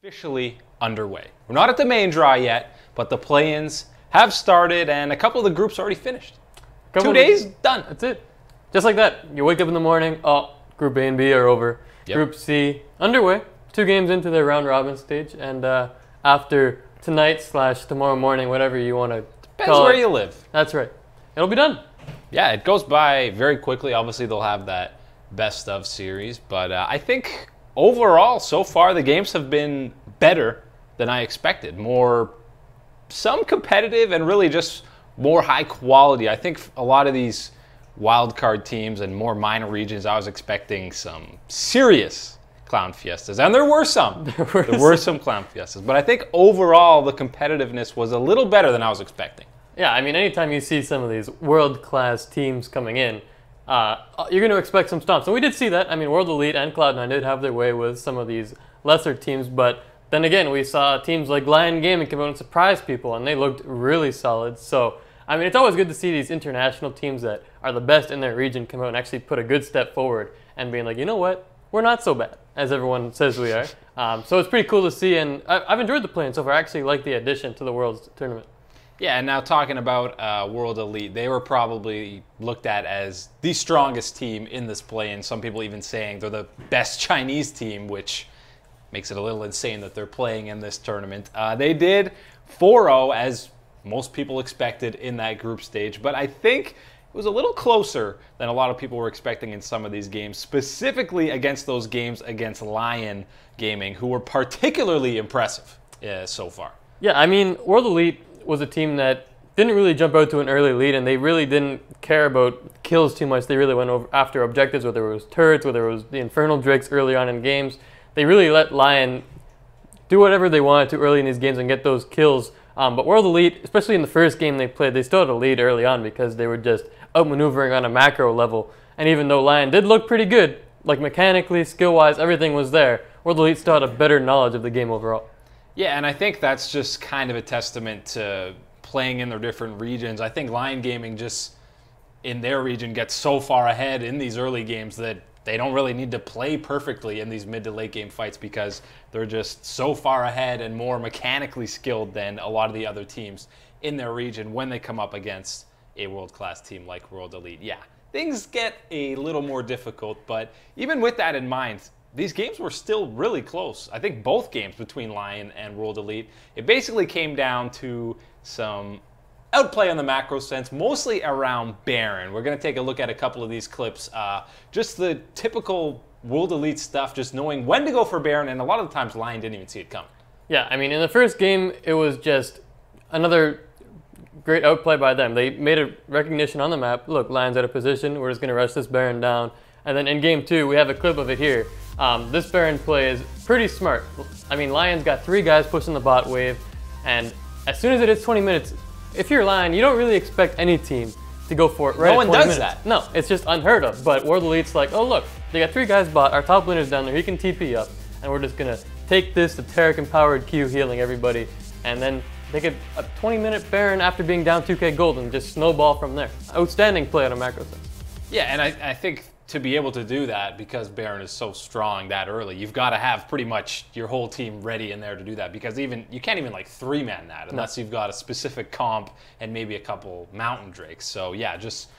officially underway. We're not at the main draw yet, but the play-ins have started and a couple of the groups already finished. 2 days, done. That's it. Just like that. You wake up in the morning, oh, Group A and B are over. Yep. Group C, underway. 2 games into their round-robin stage, and after tonight/tomorrow morning, whatever you want to Depends where you live. That's right. It'll be done. Yeah, it goes by very quickly. Obviously, they'll have that best of series, but I think overall, so far, the games have been better than I expected. Some competitive and really just more high quality. I think a lot of these wild card teams and more minor regions, I was expecting some serious clown fiestas, and there were some. There were some clown fiestas, but I think overall the competitiveness was a little better than I was expecting. Yeah, I mean, anytime you see some of these world-class teams coming in, you're going to expect some stomps. And we did see that. I mean, World Elite and Cloud9 did have their way with some of these lesser teams, but then again, we saw teams like Lyon Gaming come out and surprise people, and they looked really solid. So, I mean, it's always good to see these international teams that are the best in their region come out and actually put a good step forward and being like, you know what, we're not so bad, as everyone says we are. So it's pretty cool to see, and I've enjoyed the play-in so far. I actually like the addition to the Worlds tournament. Yeah, and now talking about World Elite, they were probably looked at as the strongest team in this play-in. Some people even saying they're the best Chinese team, which makes it a little insane that they're playing in this tournament. They did 4-0, as most people expected in that group stage, but I think it was a little closer than a lot of people were expecting in some of these games, specifically against those games against Lyon Gaming, who were particularly impressive so far. Yeah, I mean, World Elite was a team that didn't really jump out to an early lead, and they really didn't care about kills too much. They really went over after objectives, whether it was turrets, whether it was the Infernal Drakes early on in games. They really let Lyon do whatever they wanted to early in these games and get those kills. But World Elite, especially in the first game they played, they still had a lead early on because they were just outmaneuvering on a macro level. And even though Lyon did look pretty good, like mechanically, skill-wise, everything was there, World Elite still had a better knowledge of the game overall. Yeah, and I think that's just kind of a testament to playing in their different regions. I think Lyon Gaming just, in their region, gets so far ahead in these early games that they don't really need to play perfectly in these mid to late game fights because they're just so far ahead and more mechanically skilled than a lot of the other teams in their region when they come up against a world-class team like World Elite. Yeah, things get a little more difficult, but even with that in mind, these games were still really close. I think both games between Lyon and World Elite, it basically came down to some outplay on the macro sense, mostly around Baron. We're going to take a look at a couple of these clips. Just the typical World Elite stuff, just knowing when to go for Baron, and a lot of the times Lyon didn't even see it coming. Yeah, I mean, in the first game, it was just another great outplay by them. They made a recognition on the map. Look, Lyon's out of position. We're just going to rush this Baron down. And then in game 2, we have a clip of it here. This Baron play is pretty smart. I mean, Lyon's got 3 guys pushing the bot wave, and as soon as it hits 20 minutes, if you're Lyon, you don't really expect any team to go for it right at 20 minutes. No one does that. No, it's just unheard of. But World Elite's like, oh look, they got 3 guys bot, our top laner's down there, he can TP up, and we're just gonna take this to Taric-empowered Q healing everybody, and then take a 20-minute Baron after being down 2k gold and just snowball from there. Outstanding play on a macro sense. Yeah, and I think to be able to do that, because Baron is so strong that early, you've got to have pretty much your whole team ready in there to do that, because you can't even like 3-man that unless you've got a specific comp and maybe a couple Mountain Drakes. So yeah, just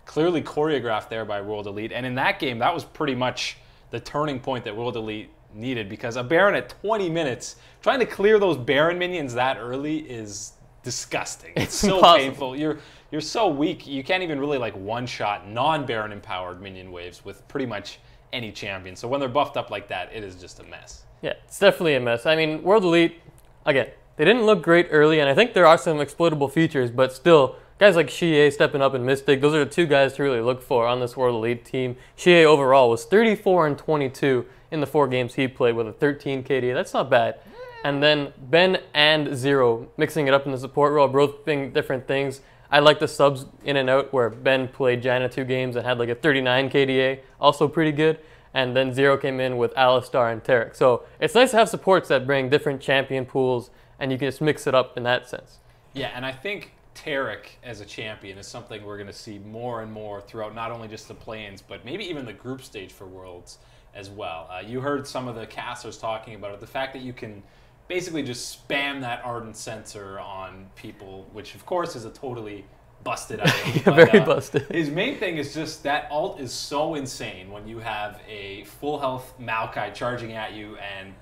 clearly choreographed there by World Elite. And in that game, that was pretty much the turning point that World Elite needed, because a Baron at 20 minutes, trying to clear those Baron minions that early is disgusting. It's so impossible. painful. You're so weak, you can't even really like one-shot non-Baron empowered minion waves with pretty much any champion. So when they're buffed up like that, it is just a mess. Yeah, it's definitely a mess. I mean, World Elite, again, they didn't look great early, and I think there are some exploitable features, but still, guys like Xie stepping up and Mystic, those are the 2 guys to really look for on this World Elite team. Xie overall was 34 and 22 in the 4 games he played with a 13 KD. That's not bad. And then Ben and Zero mixing it up in the support role, both being different things. I like the subs in and out where Ben played Janna 2 games and had like a 39 KDA, also pretty good. And then Zero came in with Alistar and Taric. So it's nice to have supports that bring different champion pools, and you can just mix it up in that sense. Yeah, and I think Taric as a champion is something we're going to see more and more throughout not only just the play-ins, but maybe even the group stage for Worlds as well. You heard some of the casters talking about it. The fact that you can basically just spam that ardent sensor on people, which of course is a totally busted item. But, very busted. His main thing is just that ult is so insane when you have a full health Maokai charging at you, and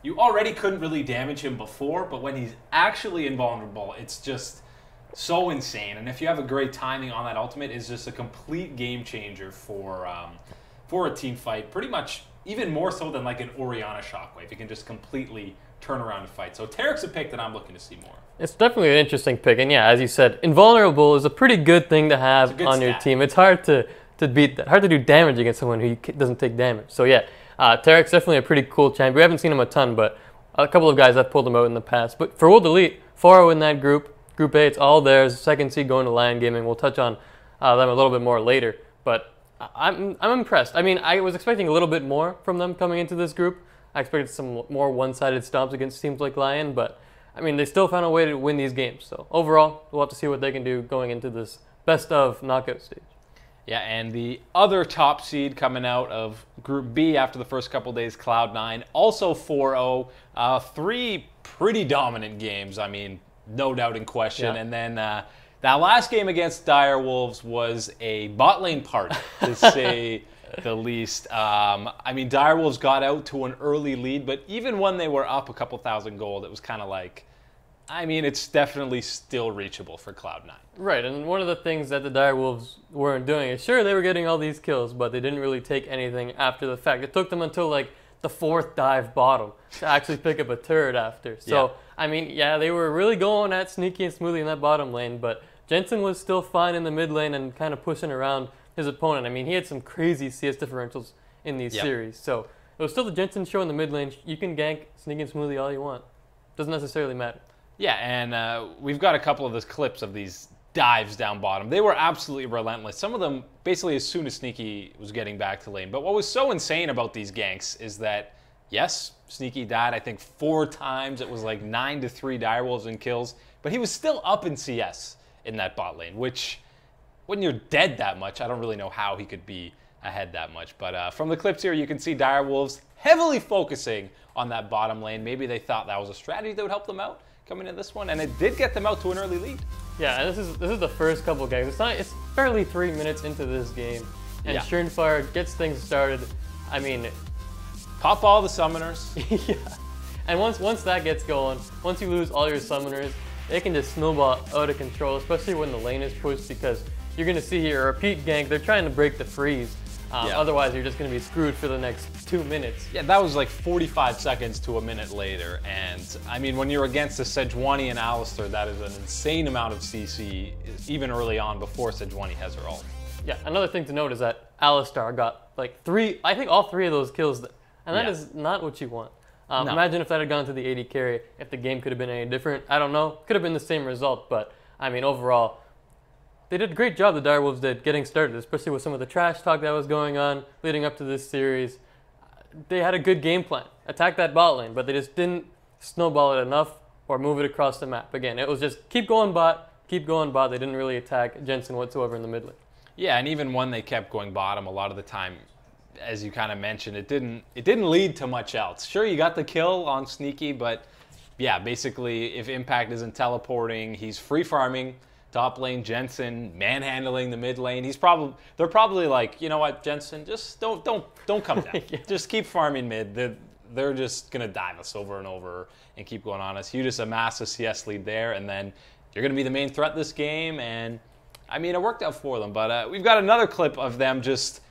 you already couldn't really damage him before, but when he's actually invulnerable, it's just so insane. And if you have a great timing on that ultimate, it's just a complete game changer for a team fight. Pretty much even more so than like an Orianna Shockwave. It can just completely turn around and fight. So Tarek's a pick that I'm looking to see more. It's definitely an interesting pick. And yeah, as you said, invulnerable is a pretty good thing to have on your team. It's hard to beat that. Hard to do damage against someone who doesn't take damage. So yeah, Tarek's definitely a pretty cool champion. We haven't seen him a ton, but a couple of guys have pulled him out in the past. But for World Elite, 4-0 in that group. Group A, it's all theirs. Second seed going to Lyon Gaming. We'll touch on them a little bit more later. But I'm impressed. I mean, I was expecting a little bit more from them coming into this group. I expected some more one-sided stomps against teams like Lyon, but I mean, they still found a way to win these games. So overall, we'll have to see what they can do going into this best of knockout stage. Yeah, and the other top seed coming out of Group B after the first couple days, Cloud9, also 4-0. 3 pretty dominant games, I mean, no doubt in question. Yeah. And then that last game against Dire Wolves was a bot lane party, to say the least. I mean, Dire Wolves got out to an early lead, but even when they were up a couple thousand gold, it was kind of like, I mean, it's definitely still reachable for Cloud9. Right, and one of the things that the Dire Wolves weren't doing is, sure, they were getting all these kills, but they didn't really take anything after the fact. It took them until, like, the 4th dive bottom to actually pick up a turret after. So, yeah. I mean, yeah, they were really going at sneaky and smoothly in that bottom lane, but Jensen was still fine in the mid lane and kind of pushing around his opponent. I mean, he had some crazy CS differentials in these series. So it was still the Jensen show in the mid lane. You can gank sneaky and smoothly all you want. Doesn't necessarily matter. Yeah, and we've got a couple of those clips of these dives down bottom. They were absolutely relentless. Some of them basically as soon as Sneaky was getting back to lane. But what was so insane about these ganks is that, yes, Sneaky died, I think 4 times. It was like 9-3 Dire Wolves in kills. But he was still up in CS in that bot lane, which when you're dead that much, I don't really know how he could be ahead that much. But from the clips here, you can see Dire Wolves heavily focusing on that bottom lane. Maybe they thought that was a strategy that would help them out coming in this one, and it did get them out to an early lead. Yeah, and this is the first couple games. It's barely 3 minutes into this game, and Schönfire gets things started. I mean, pop all the summoners. Yeah, and once that gets going, once you lose all your summoners, it can just snowball out of control, especially when the lane is pushed, because you're going to see here a repeat gank. They're trying to break the freeze. Otherwise, you're just going to be screwed for the next 2 minutes. Yeah, that was like 45 seconds to a minute later. And I mean, when you're against a Sejuani and Alistar, that is an insane amount of CC, even early on before Sejuani has her ult. Yeah, another thing to note is that Alistar got like 3, I think all 3 of those kills, and that is not what you want. No. Imagine if that had gone to the AD carry, if the game could have been any different. I don't know. Could have been the same result, but I mean, overall, they did a great job, the Dire Wolves did, getting started, especially with some of the trash talk that was going on leading up to this series. They had a good game plan. Attack that bot lane, but they just didn't snowball it enough or move it across the map. Again, it was just keep going bot. They didn't really attack Jensen whatsoever in the mid lane. Yeah, and even when they kept going bottom, a lot of the time, as you kind of mentioned, it didn't lead to much else. Sure, you got the kill on Sneaky, but yeah, basically, if Impact isn't teleporting, he's free farming top lane. Jensen manhandling the mid lane. They're probably like, you know what, Jensen, just don't come down. Yeah. Just keep farming mid. They're just gonna dive us over and over and keep going on us. You just amass a CS lead there, and then you're gonna be the main threat this game. And I mean, it worked out for them. But we've got another clip of them just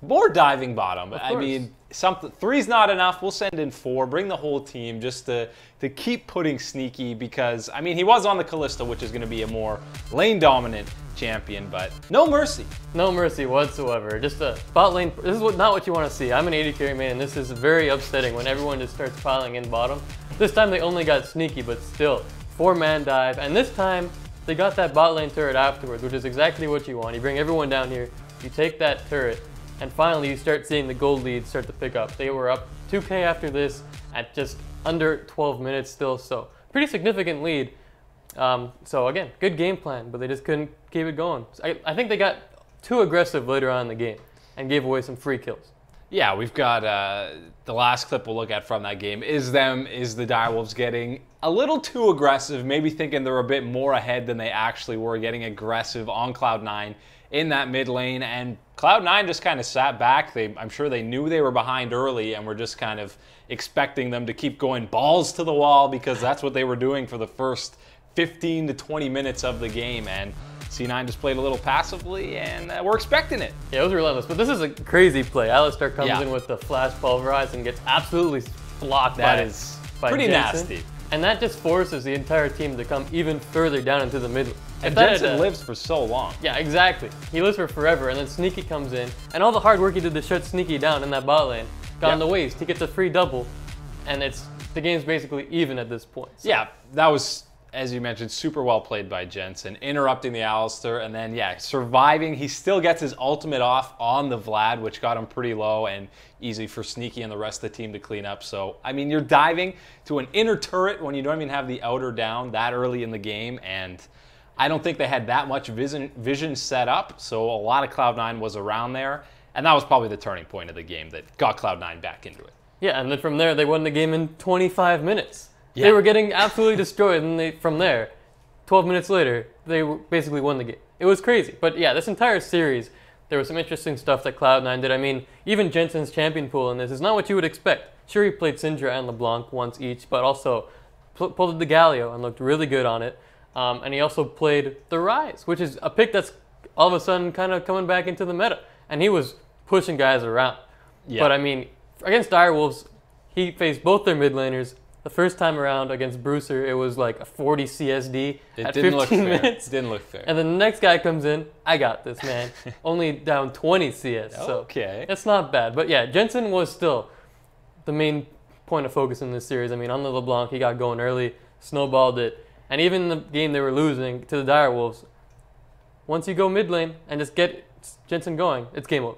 more diving bottom. I mean, 3's not enough. We'll send in 4. Bring the whole team just to keep putting Sneaky, because, I mean, he was on the Kalista, which is going to be a more lane-dominant champion, but no mercy. No mercy whatsoever. Just a bot lane. This is not what you want to see. I'm an AD carry man, and this is very upsetting when everyone just starts piling in bottom. This time they only got Sneaky, but still, 4-man dive, and this time they got that bot lane turret afterwards, which is exactly what you want. You bring everyone down here, you take that turret, and finally, you start seeing the gold lead start to pick up. They were up 2K after this at just under 12 minutes still, so pretty significant lead. So again, good game plan, but they just couldn't keep it going. So I think they got too aggressive later on in the game and gave away some free kills. Yeah, we've got the last clip we'll look at from that game is the Direwolves getting a little too aggressive, maybe thinking they're a bit more ahead than they actually were, getting aggressive on Cloud9 in that mid lane, and Cloud9 just kind of sat back. I'm sure they knew they were behind early and were just kind of expecting them to keep going balls to the wall, because that's what they were doing for the first 15 to 20 minutes of the game, and C9 just played a little passively, and we're expecting it. Yeah, it was relentless, but this is a crazy play. Alistair comes in with the flash pulverize and gets absolutely blocked by pretty Jensen. nasty. And that just forces the entire team to come even further down into the middle. And Jensen lives for so long. Yeah, exactly. He lives for forever, and then Sneaky comes in, and all the hard work he did to shut Sneaky down in that bot lane got in the waste. He gets a free double, and the game's basically even at this point. So. Yeah, that was, as you mentioned, super well played by Jensen, interrupting the Alistair, and then, surviving. He still gets his ultimate off on the Vlad, which got him pretty low and easy for Sneaky and the rest of the team to clean up. So, I mean, you're diving to an inner turret when you don't even have the outer down that early in the game, and I don't think they had that much vision set up, so a lot of Cloud9 was around there, and that was probably the turning point of the game that got Cloud9 back into it. Yeah, and then from there, they won the game in 25 minutes. Yeah. They were getting absolutely destroyed, and from there, 12 minutes later, they basically won the game. It was crazy. But yeah, this entire series, there was some interesting stuff that Cloud9 did. I mean, even Jensen's champion pool in this is not what you would expect. Sure, he played Syndra and LeBlanc once each, but also pulled the Galio and looked really good on it. And he also played the Rise, which is a pick that's all of a sudden kind of coming back into the meta. And he was pushing guys around. Yeah. But I mean, against Direwolves, he faced both their mid laners. The first time around against Bruiser, it was like a 40 CSD at 15 minutes. It didn't look fair. And then the next guy comes in, I got this, man. Only down 20 CS, so that's not bad. But yeah, Jensen was still the main point of focus in this series. I mean, on the LeBlanc, he got going early, snowballed it. And even in the game they were losing to the Direwolves, once you go mid lane and just get Jensen going, it's game over.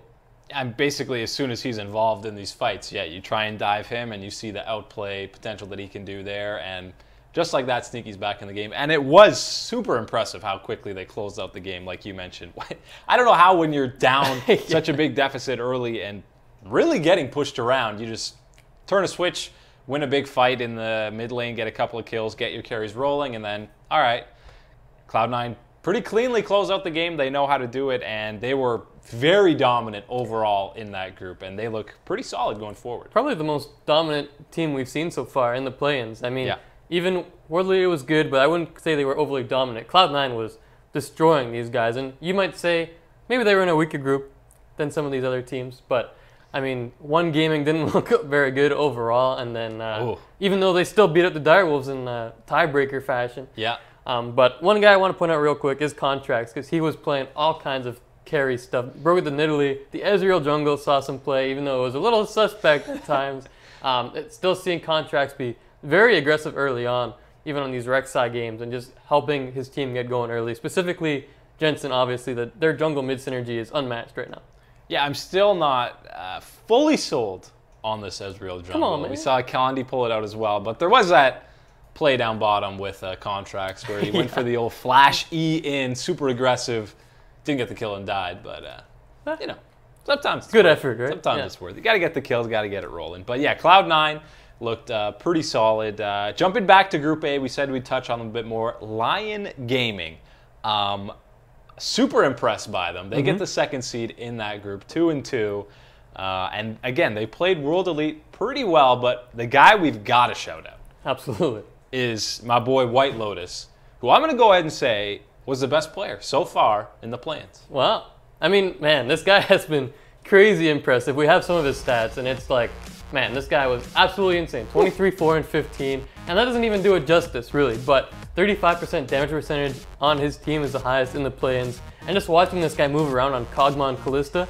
And basically, as soon as he's involved in these fights, you try and dive him, and you see the outplay potential that he can do there. And just like that, Sneaky's back in the game. And it was super impressive how quickly they closed out the game, like you mentioned. I don't know how, when you're down such a big deficit early and really getting pushed around, you just turn a switch, win a big fight in the mid lane, get a couple of kills, get your carries rolling, and then, all right, Cloud9 pretty cleanly close out the game. They know how to do it, and they were very dominant overall in that group, and they look pretty solid going forward. Probably the most dominant team we've seen so far in the play-ins. I mean, even World Elite was good, but I wouldn't say they were overly dominant. Cloud9 was destroying these guys, and you might say maybe they were in a weaker group than some of these other teams, but I mean, One Gaming didn't look very good overall, and then even though they still beat up the Direwolves in tiebreaker fashion. Yeah. But one guy I want to point out real quick is Contracts, because he was playing all kinds of carry stuff. Broke the Nidalee. The Ezreal jungle saw some play, even though it was a little suspect at times. Still seeing Contracts be very aggressive early on, even on these Rek'Sai games, and just helping his team get going early. Specifically, Jensen, obviously, their jungle mid synergy is unmatched right now. Yeah, I'm still not fully sold on this Ezreal jungle. Come on, man. We saw Kandi pull it out as well, but there was that play down bottom with Contracts where he went for the old flash E in, super aggressive, didn't get the kill and died, but you know, sometimes it's good effort, right? Sometimes it's worth it. You got to get the kills, got to get it rolling. But yeah, Cloud9 looked pretty solid. Jumping back to Group A, we said we'd touch on them a bit more. Lyon Gaming, super impressed by them. They get the second seed in that group, 2-2. And again, they played World Elite pretty well, but the guy we've got to shout out. Absolutely. Is my boy Whitelotus, who I'm going to go ahead and say was the best player so far in the play-ins. Wow. I mean, man, this guy has been crazy impressive. We have some of his stats, and it's like, man, this guy was absolutely insane. 23, 4, and 15. And that doesn't even do it justice, really. But 35% damage percentage on his team is the highest in the play-ins. And just watching this guy move around on Kog'Maw and Kalista,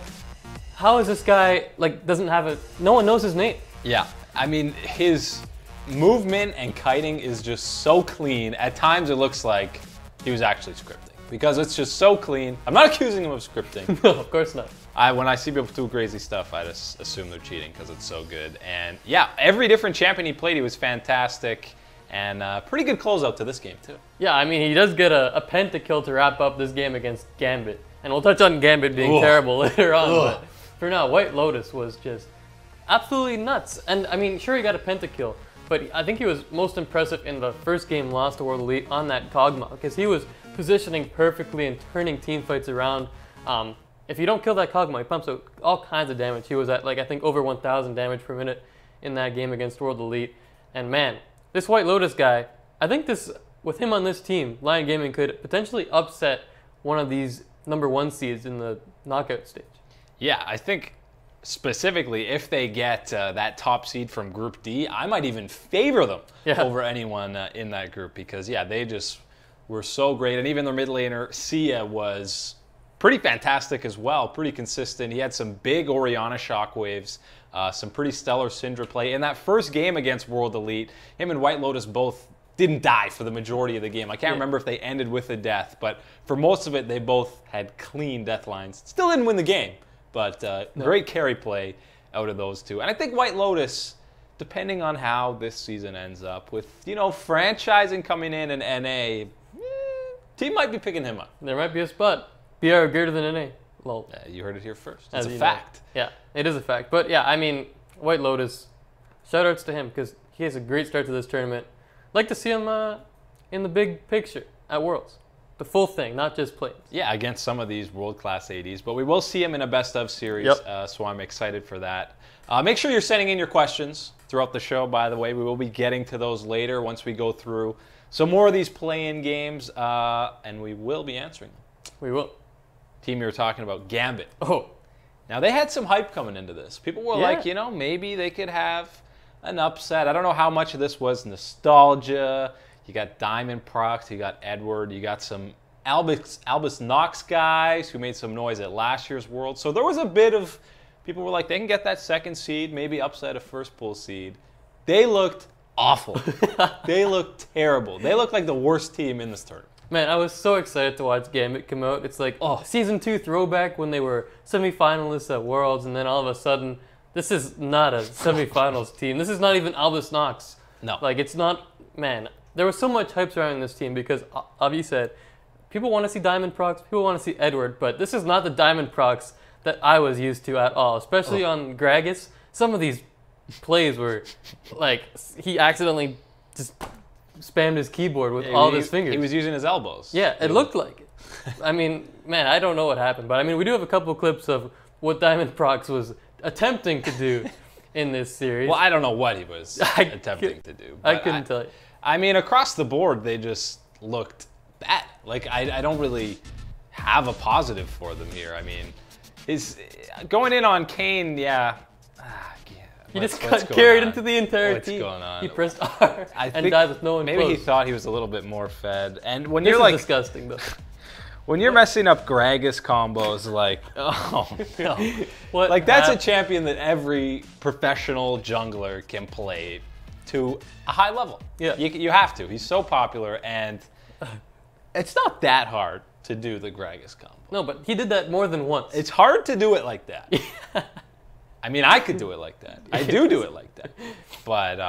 how is this guy, like, doesn't have a... No one knows his name. Yeah. I mean, his movement and kiting is just so clean. At times, it looks like he was actually scripting because it's just so clean. I'm not accusing him of scripting. No, of course not. When I see people do crazy stuff, I just assume they're cheating because it's so good. And yeah, every different champion he played, he was fantastic. And pretty good closeout to this game, too. Yeah, I mean, he does get a pentakill to wrap up this game against Gambit. And we'll touch on Gambit being terrible later on. But for now, Whitelotus was just absolutely nuts. And I mean, sure, he got a pentakill, but I think he was most impressive in the first game lost to World Elite on that Kog'Maw, because he was positioning perfectly and turning team fights around. If you don't kill that Kog'Maw, he pumps out all kinds of damage. He was at, like, I think over 1,000 damage per minute in that game against World Elite. And man, this Whitelotus guy, I think with him on this team, Lyon Gaming could potentially upset one of these #1 seeds in the knockout stage. Yeah, I think specifically if they get that top seed from Group D, I might even favor them over anyone in that group, because, yeah, they just were so great. And even their mid laner, Sia, was pretty fantastic as well, pretty consistent. He had some big Orianna shockwaves, some pretty stellar Syndra play. In that first game against World Elite, him and Whitelotus both didn't die for the majority of the game. I can't remember if they ended with a death, but for most of it, they both had clean death lines. Still didn't win the game, but great carry play out of those two. And I think Whitelotus, depending on how this season ends up, with, you know, franchising coming in and NA, team might be picking him up. There might be a spot. BR greater than NA. Lol. You heard it here first. It's a know. fact. Yeah, it is a fact. But yeah, I mean, Whitelotus, shout-outs to him, because he has a great start to this tournament. I'd like to see him in the big picture at Worlds. The full thing, not just plays. Yeah, against some of these world-class ADs. But we will see him in a best-of series, so I'm excited for that. Make sure you're sending in your questions throughout the show, by the way. We will be getting to those later once we go through some more of these play-in games, and we will be answering them. We will. Team you were talking about, Gambit. Oh. Now, they had some hype coming into this. People were like, you know, maybe they could have an upset. I don't know how much of this was nostalgia. You got Diamond Prox, you got Edward, you got some Albus Nox guys who made some noise at last year's World. So there was a bit of, people were like, they can get that second seed, maybe upset a first pool seed. They looked awful. They looked terrible. They looked like the worst team in this tournament. Man, I was so excited to watch Gambit come out. It's like Season 2 throwback when they were semifinalists at Worlds, and then all of a sudden, this is not a semifinals team. This is not even Albus Nox. No. Like, it's not, man, there was so much hype surrounding this team because, Avi said, people want to see Diamond Prox, people want to see Edward, but this is not the Diamond Prox that I was used to at all, especially on Gragas. Some of these plays were, like, he accidentally just spammed his keyboard with all of his fingers. He was using his elbows. Yeah, it looked like it. I mean, man, I don't know what happened, but I mean, we do have a couple clips of what Diamond Prox was attempting to do in this series. Well, I don't know what he was attempting to do. I couldn't tell you. I mean, across the board, they just looked bad. Like, I don't really have a positive for them here. I mean, going in on Kane, He just got carried into the entire team. What's going on? He pressed R and died with no one maybe close. he thought he was a little bit more fed. And when This you're is like disgusting, though. When you're messing up Gragas combos, like, oh no. Like, that's a champion that every professional jungler can play to a high level. Yeah. You have to. He's so popular, and it's not that hard to do the Gragas combo. No, but he did that more than once. It's hard to do it like that. I mean, I could do it like that. I do it like that. But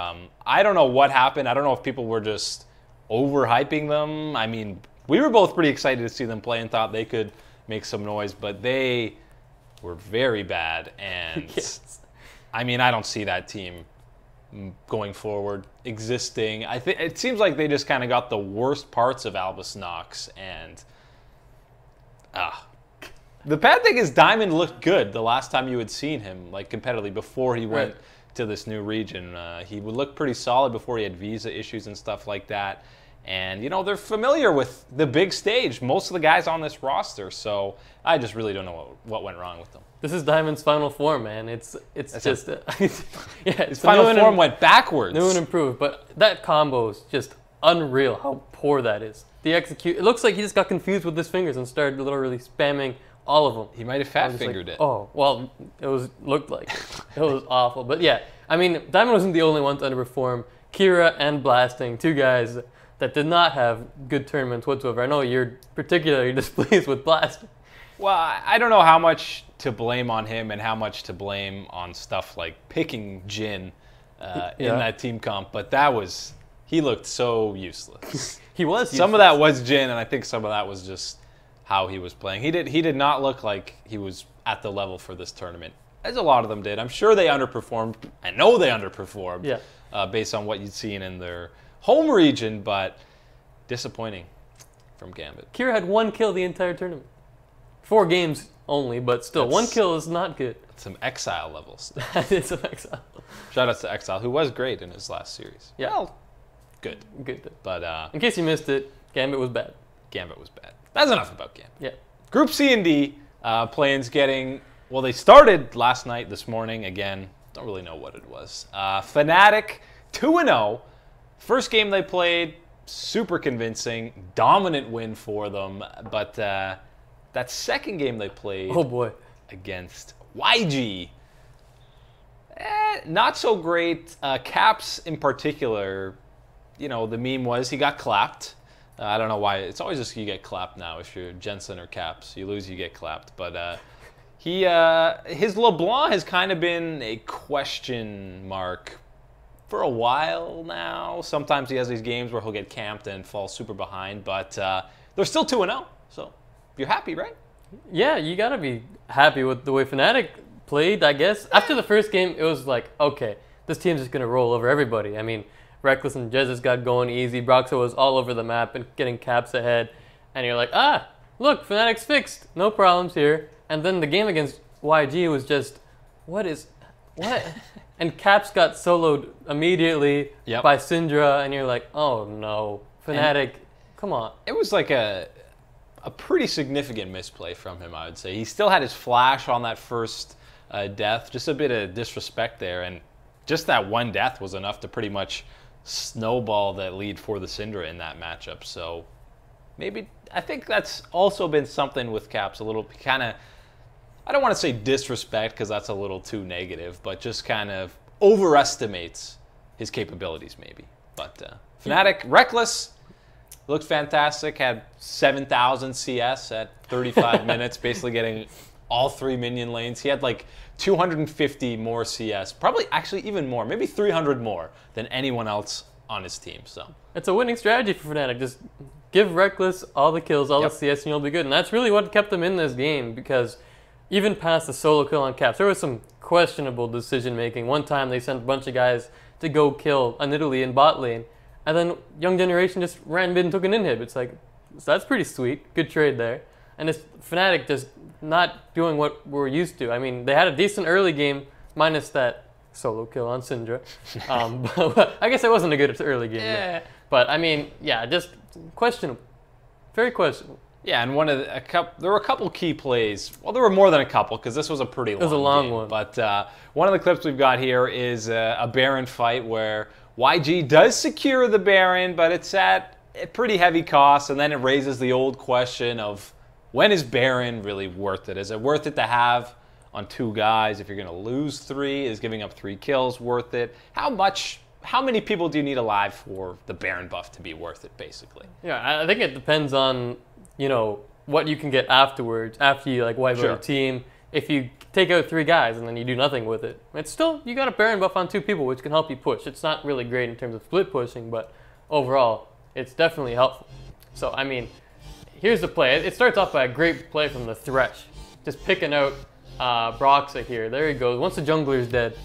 I don't know what happened. I don't know if people were just overhyping them. I mean, we were both pretty excited to see them play and thought they could make some noise, but they were very bad. And I mean, I don't see that team going forward existing. I think it seems like they just kind of got the worst parts of Albus Nox, and the bad thing is Diamond looked good the last time you had seen him, like, competitively before he went to this new region. He would look pretty solid before he had visa issues and stuff like that. And, you know, they're familiar with the big stage, most of the guys on this roster, so I just really don't know what went wrong with them. This is Diamond's final form, man. It's just his final form went backwards. New and improved, but that combo is just unreal how poor that is. It looks like he just got confused with his fingers and started literally spamming all of them. He might have fat-fingered it. Oh, well, looked like it. It was awful. But yeah, I mean, Diamond wasn't the only one to underperform. Kira and Blasting, two guys that did not have good tournaments whatsoever. I know you're particularly displeased with Blasting. Well, I don't know how much to blame on him and how much to blame on stuff like picking Jhin in that team comp, but he looked so useless. He was useless. Some of that was Jhin, and I think some of that was just how he was playing. He did not look like he was at the level for this tournament as a lot of them did. I'm sure they underperformed. I know they underperformed based on what you'd seen in their home region, but disappointing from Gambit. Kira had 1 kill the entire tournament. 4 games only, but still, 1 kill is not good. Some Exile levels. That is some Exile. Shout out to Exile, who was great in his last series. Yeah. Well, good. Good. But in case you missed it, Gambit was bad. Gambit was bad. That's enough about Gambit. Yeah. Group C and D, play-ins getting, well, they started last night, this morning. Again, don't really know what it was. Fnatic 2-0. First game they played, super convincing, dominant win for them. But that second game they played, oh boy, against YG, not so great. Caps in particular, you know, the meme was he got clapped. I don't know why. It's always just you get clapped now if you're Jensen or Caps. You lose, you get clapped. But his LeBlanc has kind of been a question mark for a while now. Sometimes he has these games where he'll get camped and fall super behind. But they're still 2-0, so you're happy, right? Yeah, you gotta be happy with the way Fnatic played, I guess. After the first game, it was like, okay, this team's just gonna roll over everybody. I mean, Reckless and Jesus got going easy. Broxo was all over the map and getting Caps ahead. And you're like, look, Fnatic's fixed. No problems here. And then the game against YG was just, what? And Caps got soloed immediately by Syndra. And you're like, oh no, Fnatic, come on. It was like a pretty significant misplay from him, I would say. He still had his flash on that first death. Just a bit of disrespect there. And just that one death was enough to pretty much snowball that lead for the Syndra in that matchup. So maybe, I think that's also been something with Caps, a little kind of, I don't want to say disrespect because that's a little too negative, but just kind of overestimates his capabilities maybe. But Fnatic, Reckless, looked fantastic, had 7,000 CS at 35 minutes, basically getting all 3 minion lanes. He had like 250 more CS, probably actually even more, maybe 300 more than anyone else on his team. So it's a winning strategy for Fnatic. Just give Reckless all the kills, all the CS, and you'll be good. And that's really what kept them in this game, because even past the solo kill on Caps, there was some questionable decision making. One time they sent a bunch of guys to go kill an Italy in bot lane, and then Young Generation just ran mid and took an inhib. It's like, so that's pretty sweet. Good trade there. And it's Fnatic just not doing what we're used to. I mean, they had a decent early game, minus that solo kill on Syndra. But I guess it wasn't a good early game. Yeah. But I mean, yeah, just questionable. Very questionable. Yeah, and there were a couple key plays. Well, there were more than a couple because this was a pretty long game. It was a long one. But one of the clips we've got here is a Baron fight where YG does secure the Baron, but it's at a pretty heavy cost, and then it raises the old question of, when is Baron really worth it? Is it worth it to have on 2 guys? If you're going to lose 3, is giving up 3 kills worth it? How many people do you need alive for the Baron buff to be worth it, basically? Yeah, I think it depends on, you know, what you can get afterwards, after you like wipe out a team. If you take out 3 guys and then you do nothing with it, it's still, you got a Baron buff on 2 people, which can help you push. It's not really great in terms of split pushing, but overall, it's definitely helpful. So, I mean, here's the play. It starts off by a great play from the Thresh. Just picking out Broxa here. There he goes. Once the jungler's dead,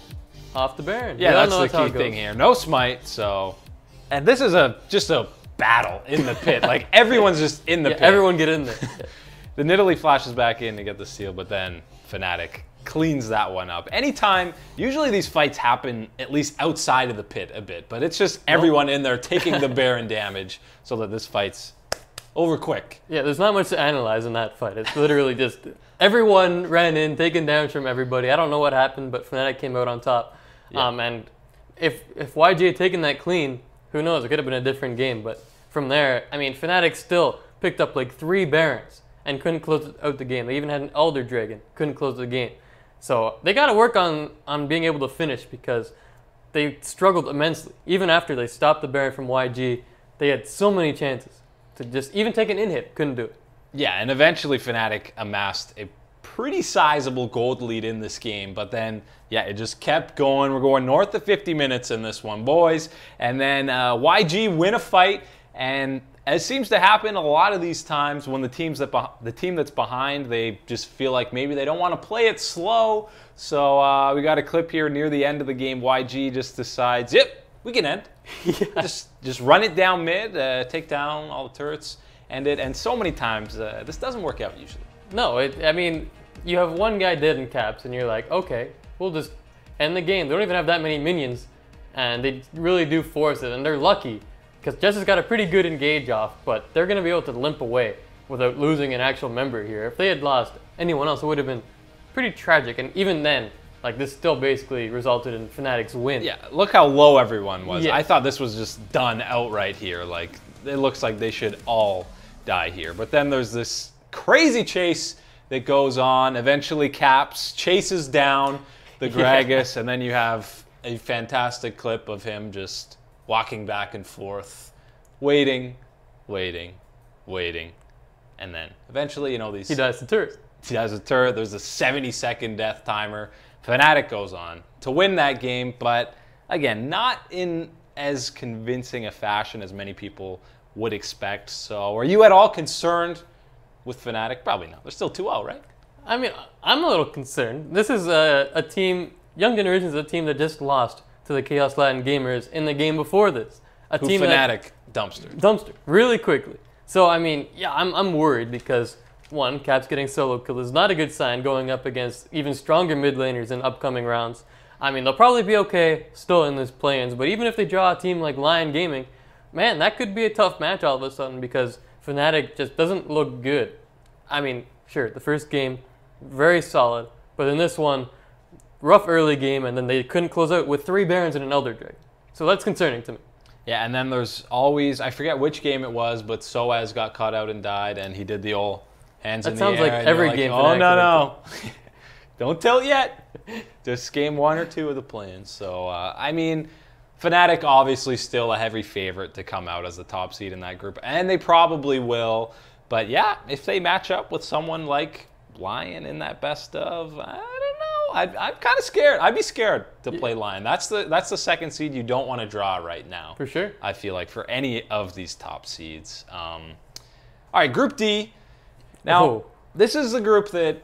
off the Baron. Yeah, that's the key thing here. No smite, so... And this is just a battle in the pit. Like, everyone's just in the pit. Everyone get in there. The Nidalee flashes back in to get the steal, but then Fnatic cleans that one up. Anytime, usually these fights happen at least outside of the pit a bit, but it's just everyone in there taking the Baron damage so that this fight's over quick. Yeah, there's not much to analyze in that fight. It's literally just everyone ran in, taking damage from everybody. I don't know what happened, but Fnatic came out on top. Yeah. And if YG had taken that clean, who knows? It could have been a different game. But from there, I mean, Fnatic still picked up like 3 Barons and couldn't close out the game. They even had an Elder Dragon, couldn't close the game. So they got to work on being able to finish, because they struggled immensely. Even after they stopped the Baron from YG, they had so many chances to just even take an inhib, couldn't do it. Yeah, and eventually Fnatic amassed a pretty sizable gold lead in this game, but then, yeah, it just kept going. We're going north of 50 minutes in this one, boys. And then YG win a fight, and As seems to happen a lot of these times when the team that's behind, they just feel like maybe they don't want to play it slow. So we got a clip here near the end of the game. YG just decides, yep, we can end. Yeah. Just run it down mid, take down all the turrets, end it. And so many times, this doesn't work out usually. No, I mean, you have one guy dead in caps, and you're like, okay, we'll just end the game. They don't even have that many minions, and they really do force it, and they're lucky. Because Jess has got a pretty good engage off, but they're going to be able to limp away without losing an actual member here. If they had lost anyone else, it would have been pretty tragic. And even then, like, this still basically resulted in Fnatic's win. Yeah, look how low everyone was. Yeah. I thought this was just done outright here. Like, it looks like they should all die here. But then there's this crazy chase that goes on. Eventually, Caps chases down the Gragas, and then you have a fantastic clip of him just walking back and forth, waiting, and then eventually, He dies to turret. He dies a turret. There's a 70-second death timer. Fnatic goes on to win that game, but again, not in as convincing a fashion as many people would expect. So, are you at all concerned with Fnatic? Probably not. They're still 2-0, right? I mean, I'm a little concerned. This is a team, Young Generations is a team that just lost to the Chaos Latin Gamers in the game before this. A team Fnatic dumpster really quickly. So I mean, yeah, I'm worried because one, Caps getting solo kill is not a good sign going up against even stronger mid laners in upcoming rounds. I mean, they'll probably be okay still in this play-ins, but even if they draw a team like Lyon Gaming, man, that could be a tough match all of a sudden because Fnatic just doesn't look good. I mean, sure, the first game, very solid, but in this one, rough early game, and then they couldn't close out with 3 Barons and an Elder Dragon. So that's concerning to me. Yeah, and then there's always, I forget which game it was, but Soaz got caught out and died, and he did the old hands in the air. That sounds like every game. Oh, no. Don't tell it yet. Just game 1 or 2 of the plans. So, I mean, Fnatic obviously still a heavy favorite to come out as the top seed in that group, and they probably will. But yeah, if they match up with someone like Lyon in that best of, I don't know. I'm kind of scared. I'd be scared to play Lyon. That's the second seed you don't want to draw right now. For sure. I feel like for any of these top seeds. All right, Group D. Now, this is the group that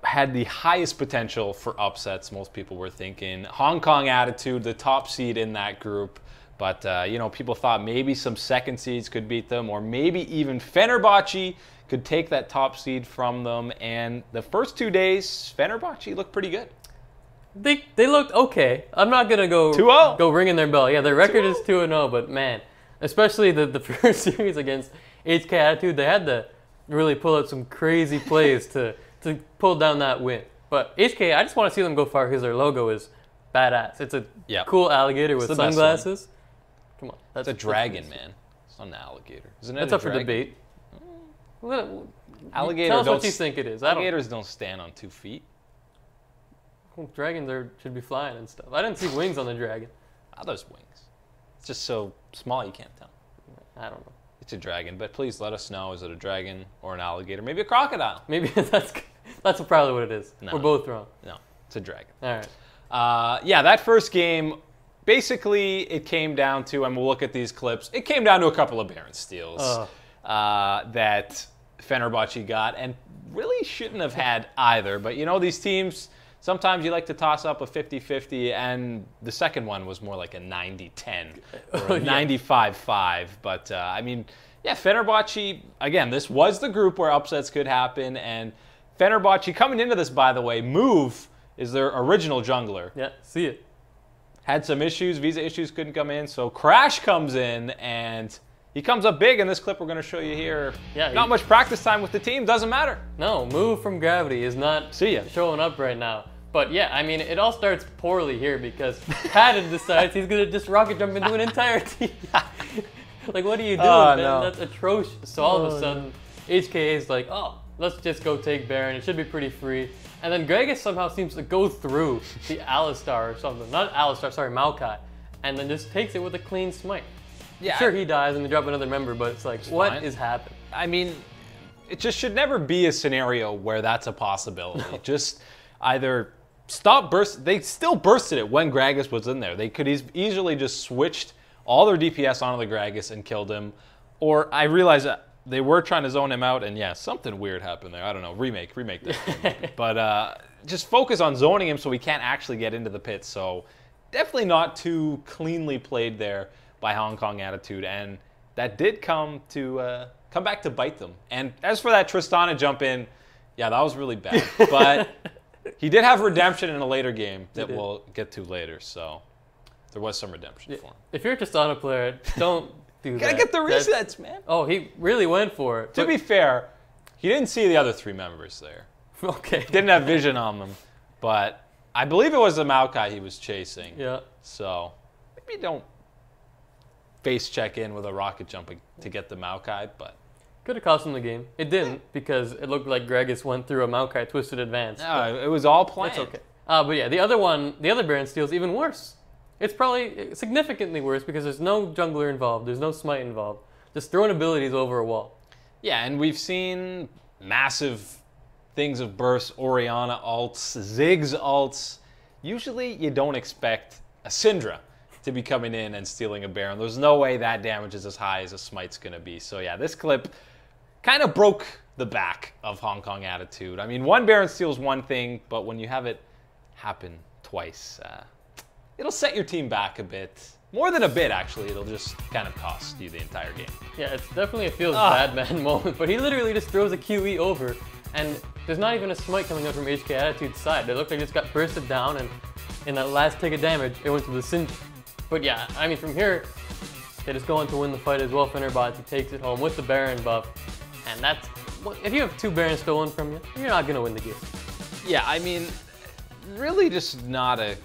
had the highest potential for upsets, most people were thinking. Hong Kong Attitude, the top seed in that group. But, you know, people thought maybe some second seeds could beat them, or maybe even Fenerbahce could take that top seed from them. And the first 2 days, Fenerbahce looked pretty good. They looked okay. I'm not going to go ringing their bell. Yeah, their record is 2-0, but man, especially the first series against HK Attitude, they had to really pull out some crazy plays to pull down that win. But HK, I just want to see them go far because their logo is badass. It's a cool alligator with sunglasses. Come on. That's a dragon, man. It's not an alligator. Isn't it? That's up for debate. Alligators Tell us what you think it is. Alligators don't stand on 2 feet. Well, dragons should be flying and stuff. I didn't see wings on the dragon. Ah, those wings. It's just so small you can't tell. I don't know. It's a dragon, but please let us know. Is it a dragon or an alligator? Maybe a crocodile. Maybe that's probably what it is. No. We're both wrong. No, it's a dragon. All right. Yeah, that first game, basically it came down to, and we'll look at these clips, it came down to a couple of Baron steals that Fenerbahce got, and really shouldn't have had either. But, you know, these teams, sometimes you like to toss up a 50-50, and the second one was more like a 90-10 or a 95-5. But, I mean, yeah, Fenerbahce, again, this was the group where upsets could happen. And Fenerbahce, coming into this, by the way, Move is their original jungler. Yeah, see it. Had some issues, visa issues, couldn't come in. So Crash comes in, and he comes up big in this clip we're going to show you here. Yeah, not much practice time with the team, doesn't matter. No, Move from Gravity is not showing up right now. But yeah, I mean, it all starts poorly here because Patton decides he's going to just rocket jump into an entire team. Like, what are you doing, man? No. That's atrocious. So all of a sudden, HKA is like, oh, let's just go take Baron. It should be pretty free. And then Gragas somehow seems to go through the Alistar or something. Not Alistar, sorry, Maokai. And then just takes it with a clean smite. Yeah, sure, he dies and they drop another member, but it's like, what is happening? I mean, it just should never be a scenario where that's a possibility. No. Just either stop burst. They still bursted it when Gragas was in there. They could easily just switched all their DPS onto the Gragas and killed him. Or I realize that they were trying to zone him out, and yeah, something weird happened there. I don't know. Remake this game. But just focus on zoning him so he can't actually get into the pit. So definitely not too cleanly played there by Hong Kong Attitude, and that did come back to bite them. And as for that Tristana jump in, yeah, that was really bad. But he did have redemption in a later game that we'll get to later. So there was some redemption for him. If you're a Tristana player, don't do that. Gotta get the resets, man. Oh, he really went for it. To be fair, he didn't see the other 3 members there. Okay. Didn't have vision on them. But I believe it was the Maokai he was chasing. Yeah. So maybe don't face check in with a rocket jumping to get the Maokai, but could have cost him the game. It didn't because it looked like Gregus went through a Maokai twisted advance. No, it was all planned. It's okay. But yeah, the other Baron steal's even worse. It's probably significantly worse because there's no jungler involved. There's no smite involved. Just throwing abilities over a wall. Yeah, and we've seen massive things of bursts, Orianna ults, Ziggs ults. Usually you don't expect a Syndra to be coming in and stealing a Baron. There's no way that damage is as high as a smite's going to be. So yeah, this clip kind of broke the back of Hong Kong Attitude. I mean, one Baron steal is one thing, but when you have it happen twice, it'll set your team back a bit. More than a bit, actually. It'll just kind of cost you the entire game. Yeah, it's definitely a feels bad man moment, but he literally just throws a QE over, and there's not even a smite coming out from HK Attitude's side. They look like it just got bursted down, and in that last tick of damage, it went to the Syndra. But yeah, I mean, from here, they just go on to win the fight as well. Fenerbahce takes it home with the Baron buff, and that's, if you have 2 Barons stolen from you, you're not going to win the game. Yeah, I mean, really just not a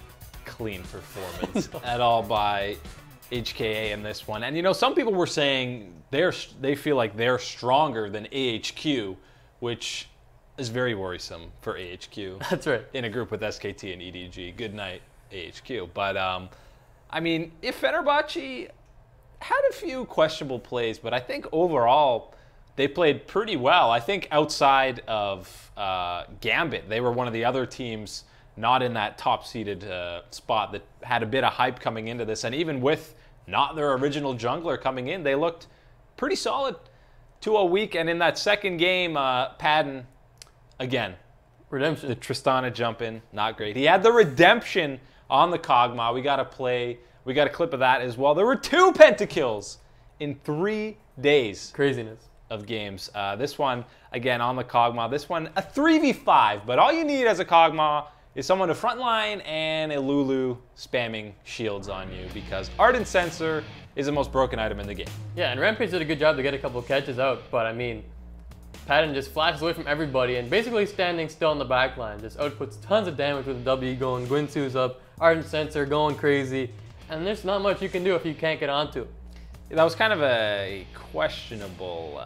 clean performance at all by HKA in this one. And you know, some people were saying they feel like they're stronger than AHQ, which is very worrisome for AHQ. That's right. In a group with SKT and EDG. Good night, AHQ. But I mean, if Fenerbahce had a few questionable plays, but I think overall they played pretty well. I think outside of Gambit, they were one of the other teams not in that top-seeded spot that had a bit of hype coming into this. And even with not their original jungler coming in, they looked pretty solid to a week. And in that second game, Padden, again, redemption. The Tristana jump in, not great. He had the redemption on the Kog'Maw. We got a clip of that as well. There were 2 pentakills in 3 days. Craziness. Of games. This one, again, on the Kog'Maw. This one, a 3v5. But all you need as a Kog'Maw is someone to frontline and a Lulu spamming shields on you, because Ardent Sensor is the most broken item in the game. Yeah, and Rampage did a good job to get a couple catches out, but I mean, Padden just flashes away from everybody and basically standing still on the back line. Just outputs tons of damage with the W going, Guinsu's up, Ardent Sensor going crazy, and there's not much you can do if you can't get onto it. That was kind of a questionable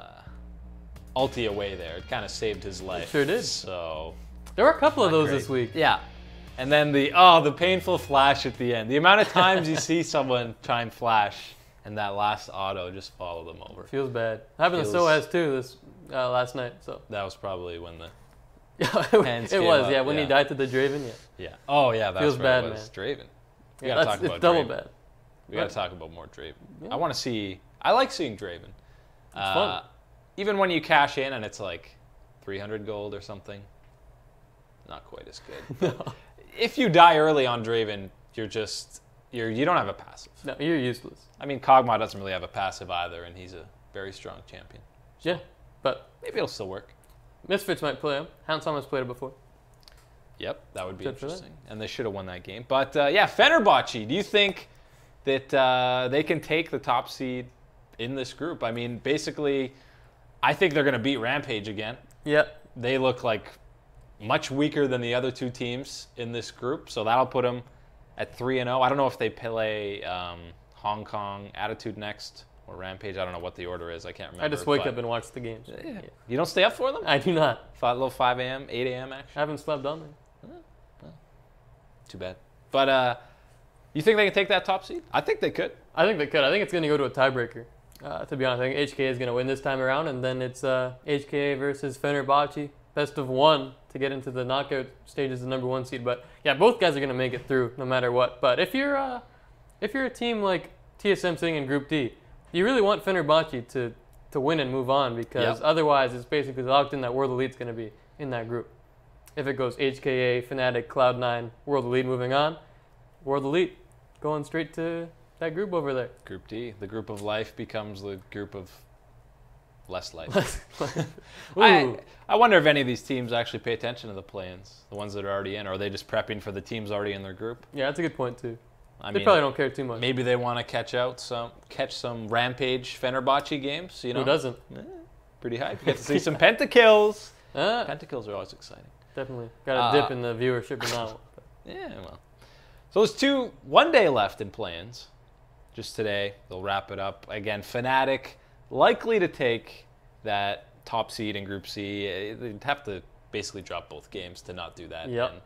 ulti away there. It kind of saved his life. It sure did. So there were a couple of those great. this week. Yeah. And then the painful flash at the end. The amount of times you see someone try and flash and that last auto just follow them over. Feels bad. Happened to Soaz too this last night. So that was probably when the it was, yeah, when he died to the Draven, yeah. Yeah. Oh yeah, that's feels bad, it was. Man. Draven. We yeah, gotta talk about it's double Draven. bad. We gotta talk about more Draven. Yeah. I like seeing Draven. It's fun. Even when you cash in and it's like 300 gold or something, not quite as good. No. If you die early on Draven, you don't have a passive. No, you're useless. I mean, Kog'Maw doesn't really have a passive either, and he's a very strong champion. So yeah, but maybe it'll still work. Misfits might play him. Handsome has played it before. Yep, that would be interesting. And they should have won that game. But yeah, Fenerbahce, do you think that they can take the top seed in this group? I mean, basically, I think they're going to beat Rampage again. Yep. They look like much weaker than the other 2 teams in this group, so that'll put them at 3-0. I don't know if they play Hong Kong Attitude next or Rampage. I don't know what the order is. I can't remember. I just wake up and watch the games. Yeah. You don't stay up for them? I do not. A little 5 a.m., 8 a.m. action? I haven't slept on them. Well, too bad. But you think they can take that top seed? I think they could. I think they could. I think it's going to go to a tiebreaker. To be honest, I think HK is going to win this time around, and then it's HK versus Fenerbahce. Best of 1 to get into the knockout stages, the number 1 seed. But yeah, both guys are going to make it through no matter what. But if you're a team like TSM sitting in Group D, you really want Fenerbahce to win and move on, because otherwise it's basically locked in that World Elite's going to be in that group. If it goes HKA, Fnatic, Cloud9, World Elite moving on, World Elite going straight to that group over there. Group D. The group of life becomes the group of less life. I wonder if any of these teams actually pay attention to the play-ins, the ones that are already in, or are they just prepping for the teams already in their group? Yeah, that's a good point too. I They mean, probably don't care too much. maybe they want to catch some Rampage Fenerbahce games. You know, Who doesn't? Pretty hype. You get to see some pentakills. Ah, Pentakills are always exciting. definitely. Got a dip in the viewership in that one. Yeah, well. So there's one day left in play-ins. Just today, they'll wrap it up. Again, Fnatic likely to take that top seed in Group C. They'd have to basically drop both games to not do that. Yep. And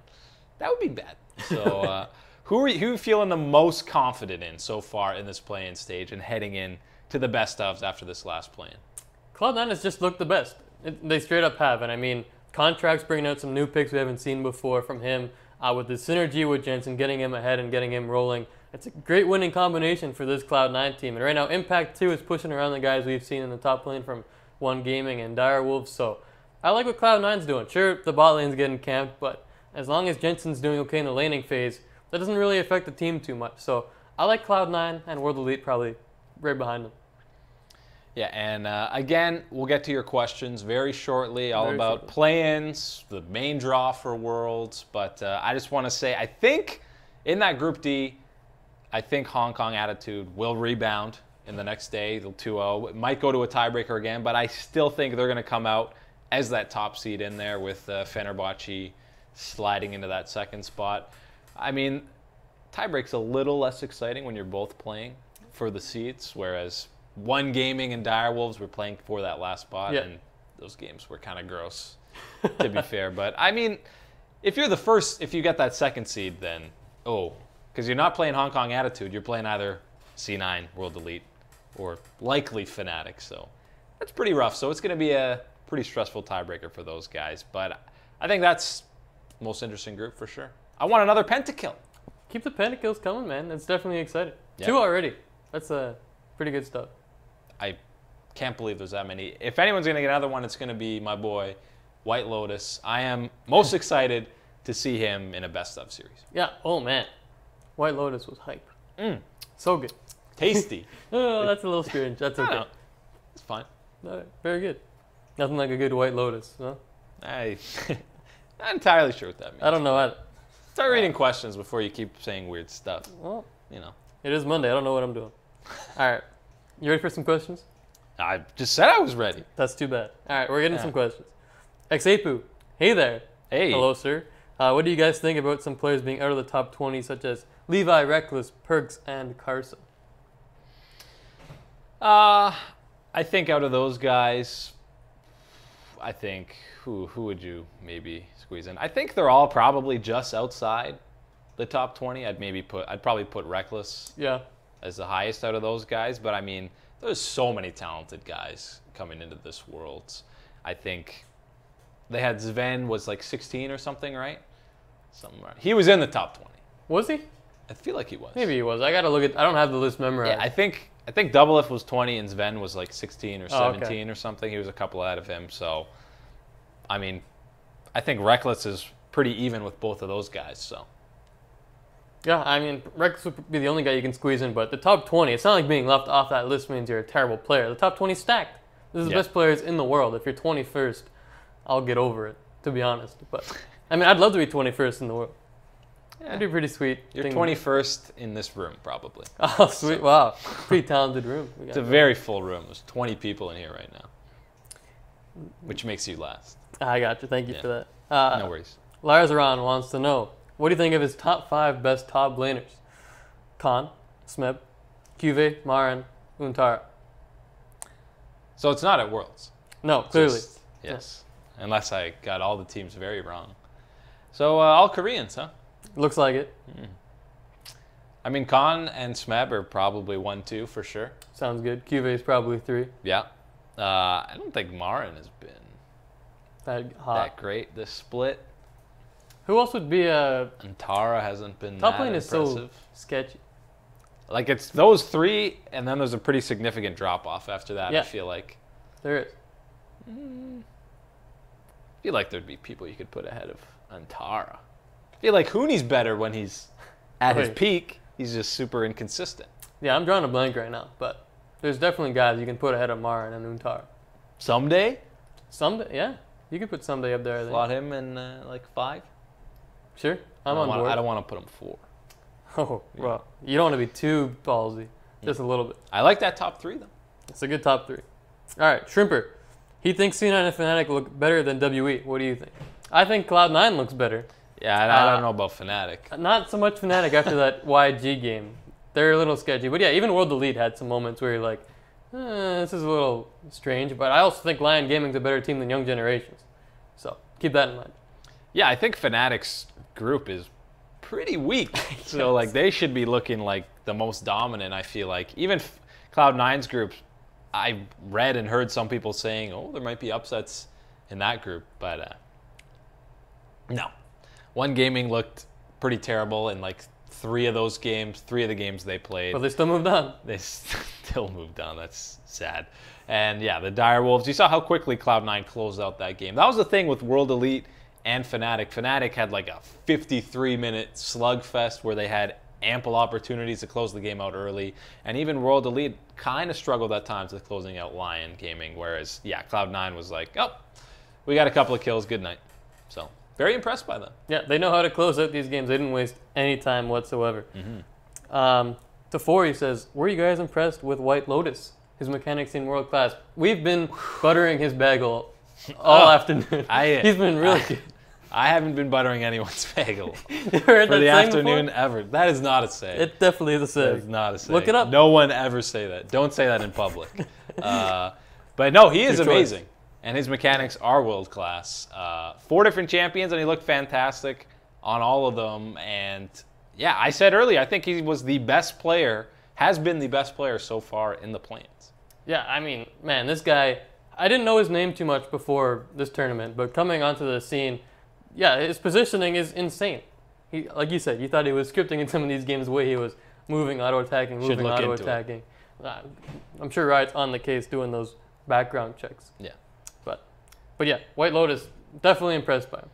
that would be bad. So who are you feeling the most confident in so far in this play-in stage and heading in to the best ofs after this last play-in? Cloud9 has just looked the best. They straight up have. And I mean, Contract's bringing out some new picks we haven't seen before from him. With the synergy with Jensen, getting him ahead and getting him rolling. It's a great winning combination for this Cloud9 team. And right now, Impact 2 is pushing around the guys we've seen in the top lane from One Gaming and Direwolves. So I like what Cloud9's doing. Sure, the bot lane's getting camped, but as long as Jensen's doing okay in the laning phase, that doesn't really affect the team too much. So I like Cloud9 and World Elite probably right behind them. Yeah, and again, we'll get to your questions very shortly, all about play-ins, the main draw for Worlds. But I just want to say, I think in that Group D, I think Hong Kong Attitude will rebound in the next day. They'll 2-0. It might go to a tiebreaker again, but I still think they're going to come out as that top seed in there with Fenerbahce sliding into that second spot. I mean, tiebreak's a little less exciting when you're both playing for the seeds, whereas One Gaming and Direwolves were playing for that last spot, and those games were kind of gross, to be fair. But, I mean, if you're the first, if you get that second seed, then, because you're not playing Hong Kong Attitude, you're playing either C9, World Elite, or likely Fnatic. So that's pretty rough. So it's going to be a pretty stressful tiebreaker for those guys. But I think that's the most interesting group for sure. I want another pentakill. Keep the pentakills coming, man. It's definitely exciting. Yeah. 2 already. That's pretty good stuff. I can't believe there's that many. If anyone's going to get another one, it's going to be my boy, Whitelotus. I am most excited to see him in a best of series. Yeah. Oh, man. Whitelotus was hype. So good. Tasty. Oh, that's a little strange. That's okay. Know. It's fine. All right. Very good. Nothing like a good Whitelotus, huh? I'm not entirely sure what that means. I don't know either. Start reading questions before you keep saying weird stuff. Well, You know. it is Monday. I don't know what I'm doing. All right. You ready for some questions? I just said I was ready. That's too bad. All right. We're getting some questions. Xapu. Hey there. Hey. Hello, sir. What do you guys think about some players being out of the top 20, such as Levi, Reckless, Perks, and Carson? I think out of those guys, I think who would you maybe squeeze in? I think they're all probably just outside the top 20. I'd probably put Reckless as the highest out of those guys. But I mean, there's so many talented guys coming into this Worlds. I think they had Sven was like 16 or something, right? Somewhere. He was in the top 20. Was he? I feel like he was. Maybe he was. I gotta look at. I don't have the list memorized. Yeah, I think Double F was 20 and Sven was like 16 or 17 or something. He was a couple out of him. So, I mean, I think Reckless is pretty even with both of those guys. So. Yeah, I mean, Reckless would be the only guy you can squeeze in, but the top 20, it's not like being left off that list means you're a terrible player. The top 20 is stacked. This is the best players in the world. If you're 21st, I'll get over it, to be honest. But, I mean, I'd love to be 21st in the world. Yeah. That'd be pretty sweet. You're 21st in this room, probably. Oh, sweet. So. Wow. Pretty talented room. It's a very full room. There's 20 people in here right now, which makes you last. I got you. Thank you for that. No worries. Lazaran wants to know, what do you think of his top 5 best top laners? Khan, Smeb, Cuve, Marin, Untara. So it's not at Worlds. No, clearly. Yes. Unless I got all the teams very wrong. So all Koreans, huh? Looks like it. I mean, Khan and Smeb are probably 1, 2 for sure. Sounds good. Cuve is probably 3. Yeah. I don't think Marin has been that great this split. Who else would be a... Antara hasn't been top that lane is impressive. so sketchy. Like, it's those three, and then there's a pretty significant drop-off after that, Yeah. I feel like. There is. I feel like there'd be people you could put ahead of Antara. I feel like Hooney's better when he's at his peak. He's just super inconsistent. Yeah, I'm drawing a blank right now, but there's definitely guys you can put ahead of Mara and Untara. Someday? Someday, yeah. You could put someday up there, I think. Slot him in, like, 5? Sure, I'm on board. I don't want to put him 4. Oh, well, you don't want to be too ballsy. Just a little bit. I like that top 3, though. It's a good top 3. All right, Shrimper. He thinks C9 and Fnatic look better than WE. What do you think? I think Cloud9 looks better. Yeah, I don't know about Fnatic. Not so much Fnatic after that YG game. They're a little sketchy. But yeah, even World Elite had some moments where you're like, this is a little strange. But I also think Lyon Gaming's a better team than Young Generations. So keep that in mind. Yeah, I think Fnatic's group is pretty weak. So, like, they should be looking like the most dominant, I feel like. Even Cloud9's group, I read and heard some people saying, oh, there might be upsets in that group. But no. One Gaming looked pretty terrible in, like, 3 of those games, 3 of the games they played. But they still moved on. They still moved on. That's sad. And, yeah, the Direwolves, you saw how quickly Cloud9 closed out that game. That was the thing with World Elite and Fnatic. Fnatic had like a 53-minute slugfest where they had ample opportunities to close the game out early. And even World Elite kind of struggled at times with closing out Lyon Gaming, whereas, yeah, Cloud9 was like, oh, we got a couple of kills, good night. So, very impressed by them. Yeah, they know how to close out these games. They didn't waste any time whatsoever. To 4, he says, were you guys impressed with Whitelotus? His mechanics seem world class. We've been buttering his bagel all afternoon. He's been really good. I haven't been buttering anyone's bagel for the afternoon ever. That is not a say. It definitely is a say. That is not a say. Look it up. No one ever say that. Don't say that in public. But no, he is amazing. And his mechanics are world class. 4 different champions, and he looked fantastic on all of them. And yeah, I said earlier, I think he was the best player, has been the best player so far in the plans. Yeah, I mean, man, this guy, I didn't know his name too much before this tournament, but coming onto the scene, yeah, his positioning is insane. He, like you said, you thought he was scripting in some of these games the way he was moving, auto-attacking, moving, auto-attacking. I'm sure Riot's on the case doing those background checks. Yeah. But yeah, Whitelotus, definitely impressed by him.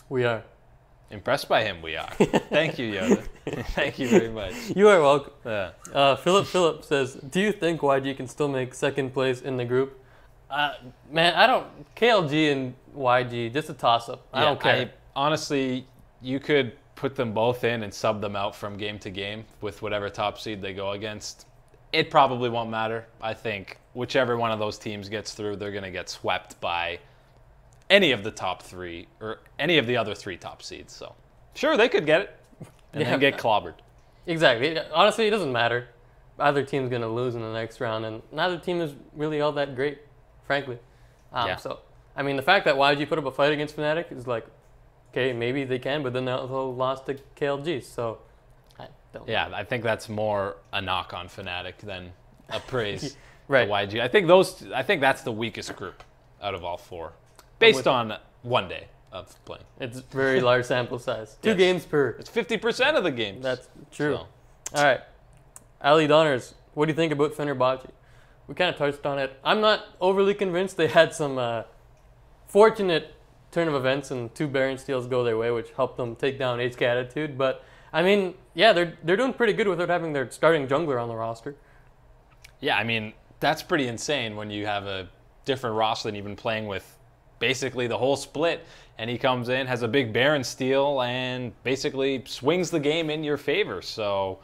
We are. Impressed by him, we are. Thank you, Yoda. Thank you very much. You are welcome. Yeah. Philip says, do you think YG can still make second place in the group? Man, I don't. KLG and YG, just a toss-up. I don't care. Honestly, you could put them both in and sub them out from game to game with whatever top seed they go against. It probably won't matter. I think whichever one of those teams gets through, they're going to get swept by any of the top 3 or any of the other 3 top seeds. So, sure, they could get it and then get clobbered. Exactly. Honestly, it doesn't matter. Either team's going to lose in the next round, and neither team is really all that great, frankly. So, I mean, the fact that YG put up a fight against Fnatic is like, okay, maybe they can, but then they also lost to KLG, so I don't know. I think that's more a knock on Fnatic than a praise right. to YG. I think that's the weakest group out of all 4, based on one day of playing. It's very large sample size. 2 games per. It's 50% of the games. That's true. So. All right. Ali Donners, what do you think about Fenerbahce? We kind of touched on it. I'm not overly convinced. They had some fortunate turn of events and 2 Baron steals go their way, which helped them take down HK Attitude. But, I mean, yeah, they're doing pretty good without having their starting jungler on the roster. Yeah, I mean, that's pretty insane when you have a different roster than you've been playing with basically the whole split, and he comes in, has a big Baron steal, and basically swings the game in your favor. So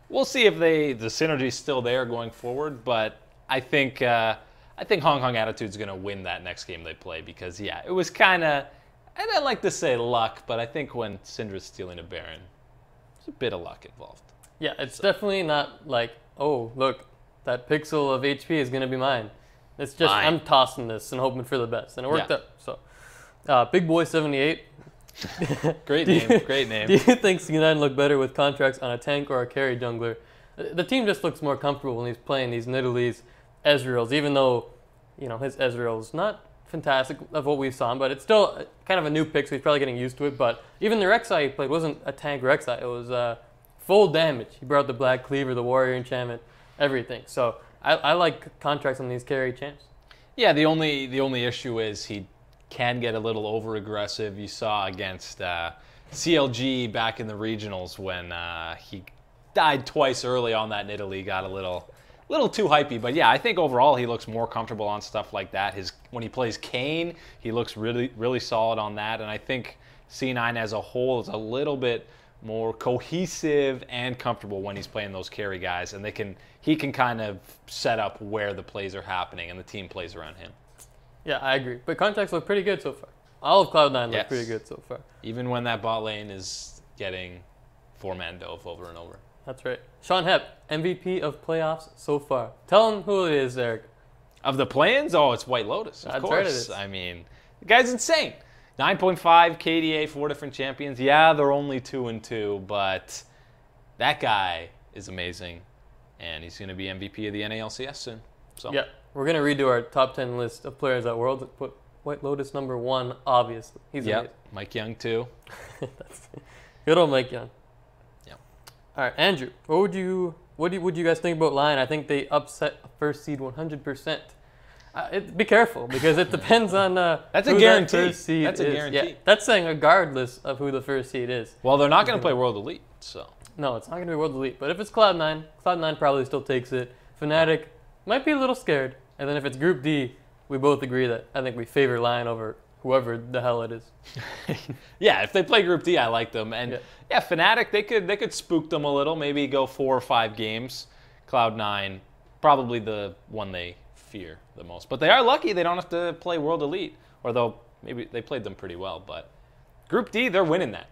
we'll see if the synergy's still there going forward, but I think Hong Kong Attitude's going to win that next game they play because, yeah, it was kind of, I don't like to say luck, but I think when Syndra's stealing a Baron, there's a bit of luck involved. Yeah, it's definitely not like, oh, look, that pixel of HP is going to be mine. It's just, I'm tossing this and hoping for the best, and it worked out. So, Big Boy 78. Great name, great name. Do you think C9 look better with contracts on a tank or a carry jungler? The team just looks more comfortable when he's playing these Nidalee's Ezreals, even though, you know, his Ezreal's not fantastic of what we saw him, but it's still kind of a new pick, so he's probably getting used to it. But even the Rek'Sai he played wasn't a tank Rek'Sai. It was full damage. He brought the Black Cleaver, the Warrior Enchantment, everything. So I like contracts on these carry champs. Yeah, the only issue is he can get a little over aggressive. You saw against CLG back in the regionals when he died twice early on that Nidalee, got a little too hypey. But yeah, I think overall he looks more comfortable on stuff like that. When he plays Kayn, he looks really solid on that. And I think C9 as a whole is a little bit more cohesive and comfortable when he's playing those carry guys, and he can kind of set up where the plays are happening and the team plays around him. Yeah, I agree. But contracts look pretty good so far. All of Cloud9 look pretty good so far. Even when that bot lane is getting 4-man dove over and over. That's right. Sean Hepp, MVP of playoffs so far. Tell him who it is, Eric. Of the play-ins? Oh, it's Whitelotus, of course. Right, it is. I mean, the guy's insane. 9.5 KDA, 4 different champions. Yeah, they're only 2-2, but that guy is amazing, and he's going to be MVP of the NALCS soon. So. Yeah, we're going to redo our top 10 list of players at Worlds. Put Whitelotus number 1, obviously. He's amazing. Mike Young, too. Good old Mike Young. Yeah. All right, Andrew, what would you guys think about Lyon? I think they upset a first seed 100%. Be careful, because it depends on that's who a guarantee. That first seed That's a is. guarantee. Yeah, that's saying regardless of who the first seed is. Well, they're not going to play World Elite, so. No, it's not going to be World Elite. But if it's Cloud9, Cloud9 probably still takes it. Fnatic might be a little scared. And then if it's Group D, we both agree that I think we favor Lyon over whoever the hell it is. Yeah, if they play Group D, I like them. And yeah, Fnatic, they could spook them a little, maybe go 4 or 5 games. Cloud9, probably the one they fear the most. But they are lucky they don't have to play World Elite, or maybe they played them pretty well. But Group D, they're winning that.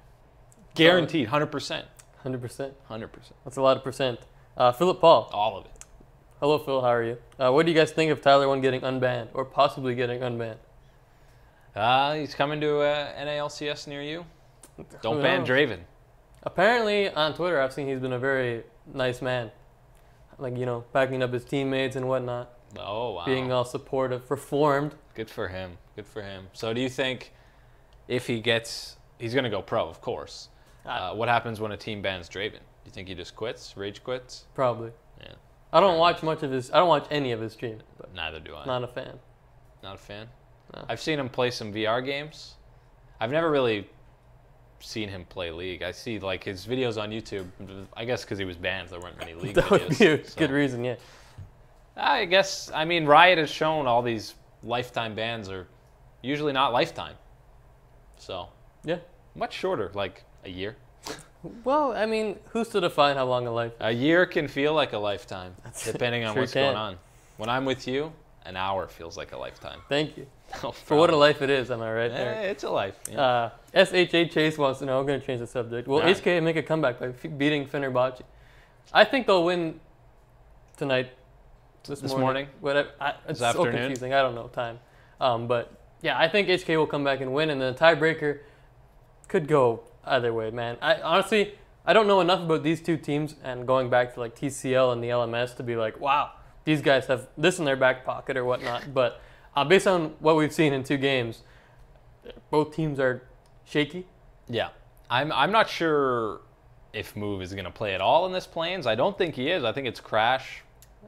Guaranteed, 100%. 100%? 100%. That's a lot of percent. Philip Paul. All of it. Hello, Phil. How are you? What do you guys think of Tyler 1 getting unbanned, or possibly getting unbanned? He's coming to NALCS near you. Don't ban Draven. Apparently, on Twitter, I've seen he's been a very nice man. Like, backing up his teammates and whatnot. Oh, wow. Being all supportive, reformed. Good for him. Good for him. So do you think if he's going to go pro, of course. What happens when a team bans Draven? Do you think he just quits, rage quits? Probably. Yeah. I don't watch any of his streams. But neither do I. Not a fan. Not a fan? No. I've seen him play some VR games. I've never really seen him play League. I see like his videos on YouTube. I guess because he was banned, there weren't many League that videos. Would be a good reason, yeah. I guess, Riot has shown all these lifetime bans are usually not lifetime. So, yeah. Much shorter, like a year. Well, who's to define how long a life is? A year can feel like a lifetime, depending on what's going on. When I'm with you, an hour feels like a lifetime. Thank you. No For what a life it is, am I right there? It's a life. Yeah. SHA Chase wants to know, I'm going to change the subject. Will HK make a comeback by beating Fenerbahce? I think they'll win tonight. This morning? Whatever. It's so confusing. I don't know time. But yeah, I think HK will come back and win, and the tiebreaker could go either way, man. Honestly, I don't know enough about these two teams and going back to like TCL and the LMS to be like, wow, these guys have this in their back pocket or whatnot. But based on what we've seen in 2 games, both teams are shaky. Yeah. I'm not sure if Move is going to play at all in this Plains. I don't think he is. I think it's Crash.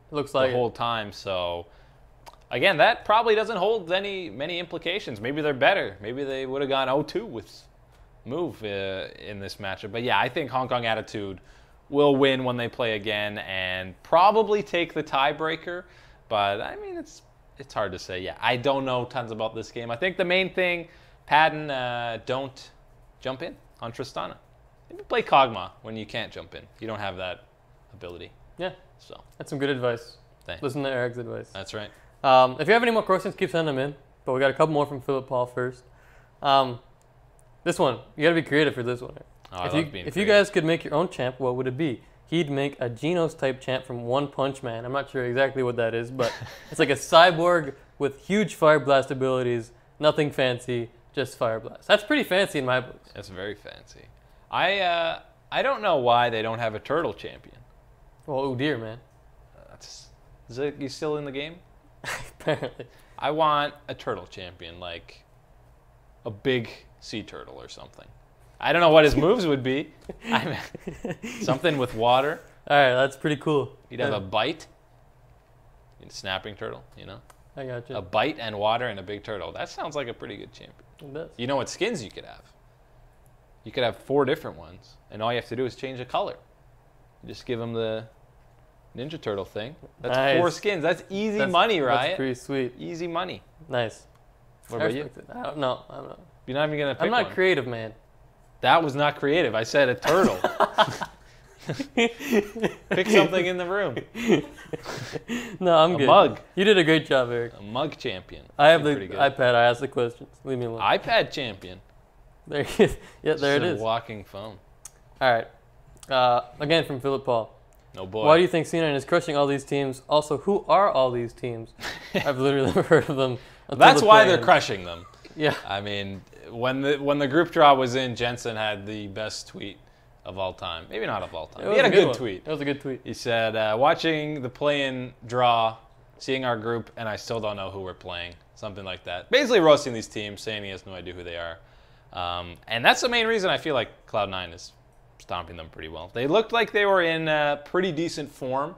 Looks like the whole time. So again, that probably doesn't hold many implications. Maybe they're better. Maybe they would have gone 0-2 with Move in this matchup. But yeah, I think Hong Kong Attitude will win when they play again and probably take the tiebreaker. But it's hard to say. Yeah, I don't know tons about this game. I think the main thing, Padden, don't jump in on Tristana. Maybe play Kog'Maw when you can't jump in. You don't have that ability. Yeah. So that's some good advice. Thanks. Listen to Eric's advice. That's right. If you have any more questions, keep sending them in. But we got a couple more from Philip Paul first. This one, you got to be creative for this one. If you guys could make your own champ, what would it be? He'd make a Genos type champ from One Punch Man. I'm not sure exactly what that is, but it's like a cyborg with huge Fire Blast abilities. Nothing fancy, just Fire Blast. That's pretty fancy in my books. That's very fancy. I don't know why they don't have a turtle champion. Well, oh dear, man. You still in the game? Apparently. I want a turtle champion, like a big sea turtle or something. I don't know what his moves would be. Something with water. All right, that's pretty cool. You'd have a bite. Snapping turtle, you know? I got you. A bite and water and a big turtle. That sounds like a pretty good champion. It does. You know what skins you could have? You could have 4 different ones, and all you have to do is change the color. You just give them the Ninja Turtle thing. That's nice. 4 skins. That's easy money, right? That's pretty sweet. Easy money. Nice. What about you? I don't know. I'm not. You're not even going to pick I'm not one. creative, man. That was not creative. I said a turtle. Pick something in the room. No, I'm good. A mug. You did a great job, Eric. A mug champion. I have the Pretty good. iPad. I asked the questions. Leave me alone. iPad champion. There it is. Yeah, there it Just a is. walking phone. All right. Again from Philip Paul. No boy. Why do you think C9 is crushing all these teams? Also, who are all these teams? I've literally never heard of them. That's why they're crushing them. Yeah. I mean, when the group draw was in, Jensen had the best tweet of all time. Maybe not of all time. He had a good tweet. It was a good tweet. He said, watching the play-in draw, seeing our group, and I still don't know who we're playing. Something like that. Basically roasting these teams, saying he has no idea who they are. And that's the main reason I feel like Cloud9 is stomping them pretty well. They looked like they were in pretty decent form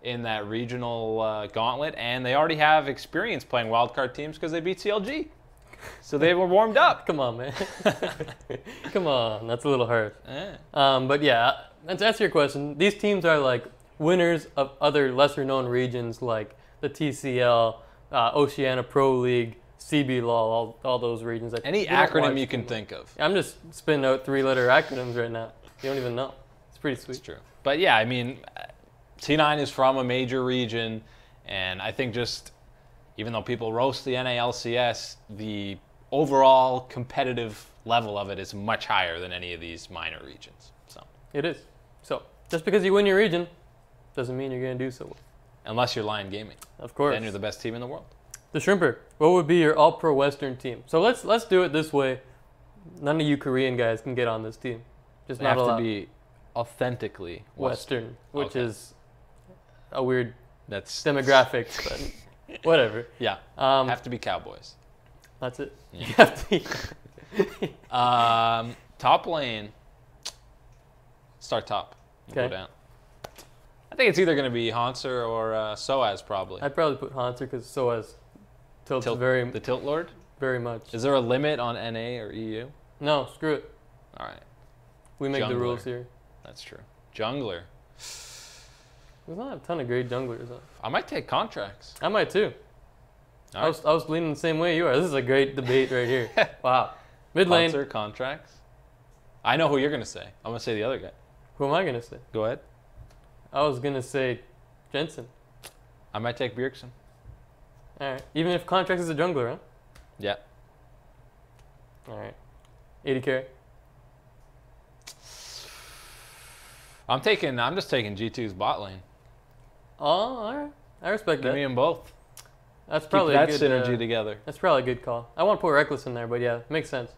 in that regional gauntlet, and they already have experience playing wildcard teams because they beat CLG. So they were warmed up. Come on, man. Come on. That's a little hard. Yeah. But yeah, to answer your question, these teams are like winners of other lesser-known regions like the TCL, Oceania Pro League, CBLOL, all those regions. Any acronym you can think of. I'm just spinning out 3-letter acronyms right now. You don't even know. It's pretty sweet. It's true. But yeah, I mean, C9 is from a major region, and I think just, even though people roast the NALCS, the overall competitive level of it is much higher than any of these minor regions. So it is. So just because you win your region doesn't mean you're going to do so well. Unless you're Lyon Gaming. Of course. Then you're the best team in the world. The Shrimper, what would be your all-pro Western team? So let's do it this way. None of you Korean guys can get on this team. Just They not have allowed. to be authentically Western, which Okay. is a weird That's demographic, but whatever. Yeah. Um, Have to be Cowboys. That's it. Yeah. You have to. Top lane. Start top. Go Okay. down. I think it's either going to be Hanser or Soaz probably. I'd probably put Hanser because Soaz tilts The Tilt Lord? very much. Is there a limit on NA or EU? No, screw it. All right. We make the Jungler. rules here. That's true. Jungler. There's not a ton of great junglers. Though. I might take contracts. I might too. All I was leaning the same way you are. This is a great debate right here. Wow. Mid lane. Sponsor contracts. I know who you're going to say. I'm going to say the other guy. Who am I going to say? Go ahead. I was going to say Jensen. I might take Bjergsen. All right. Even if Contracts is a jungler, huh? Yeah. All right. 80 carry. I'm just taking G2's bot lane. Oh, all right. I respect Give that. me them both. That's Keep probably that a good, synergy together. That's probably a good call. I want to put Reckless in there, but yeah, makes sense.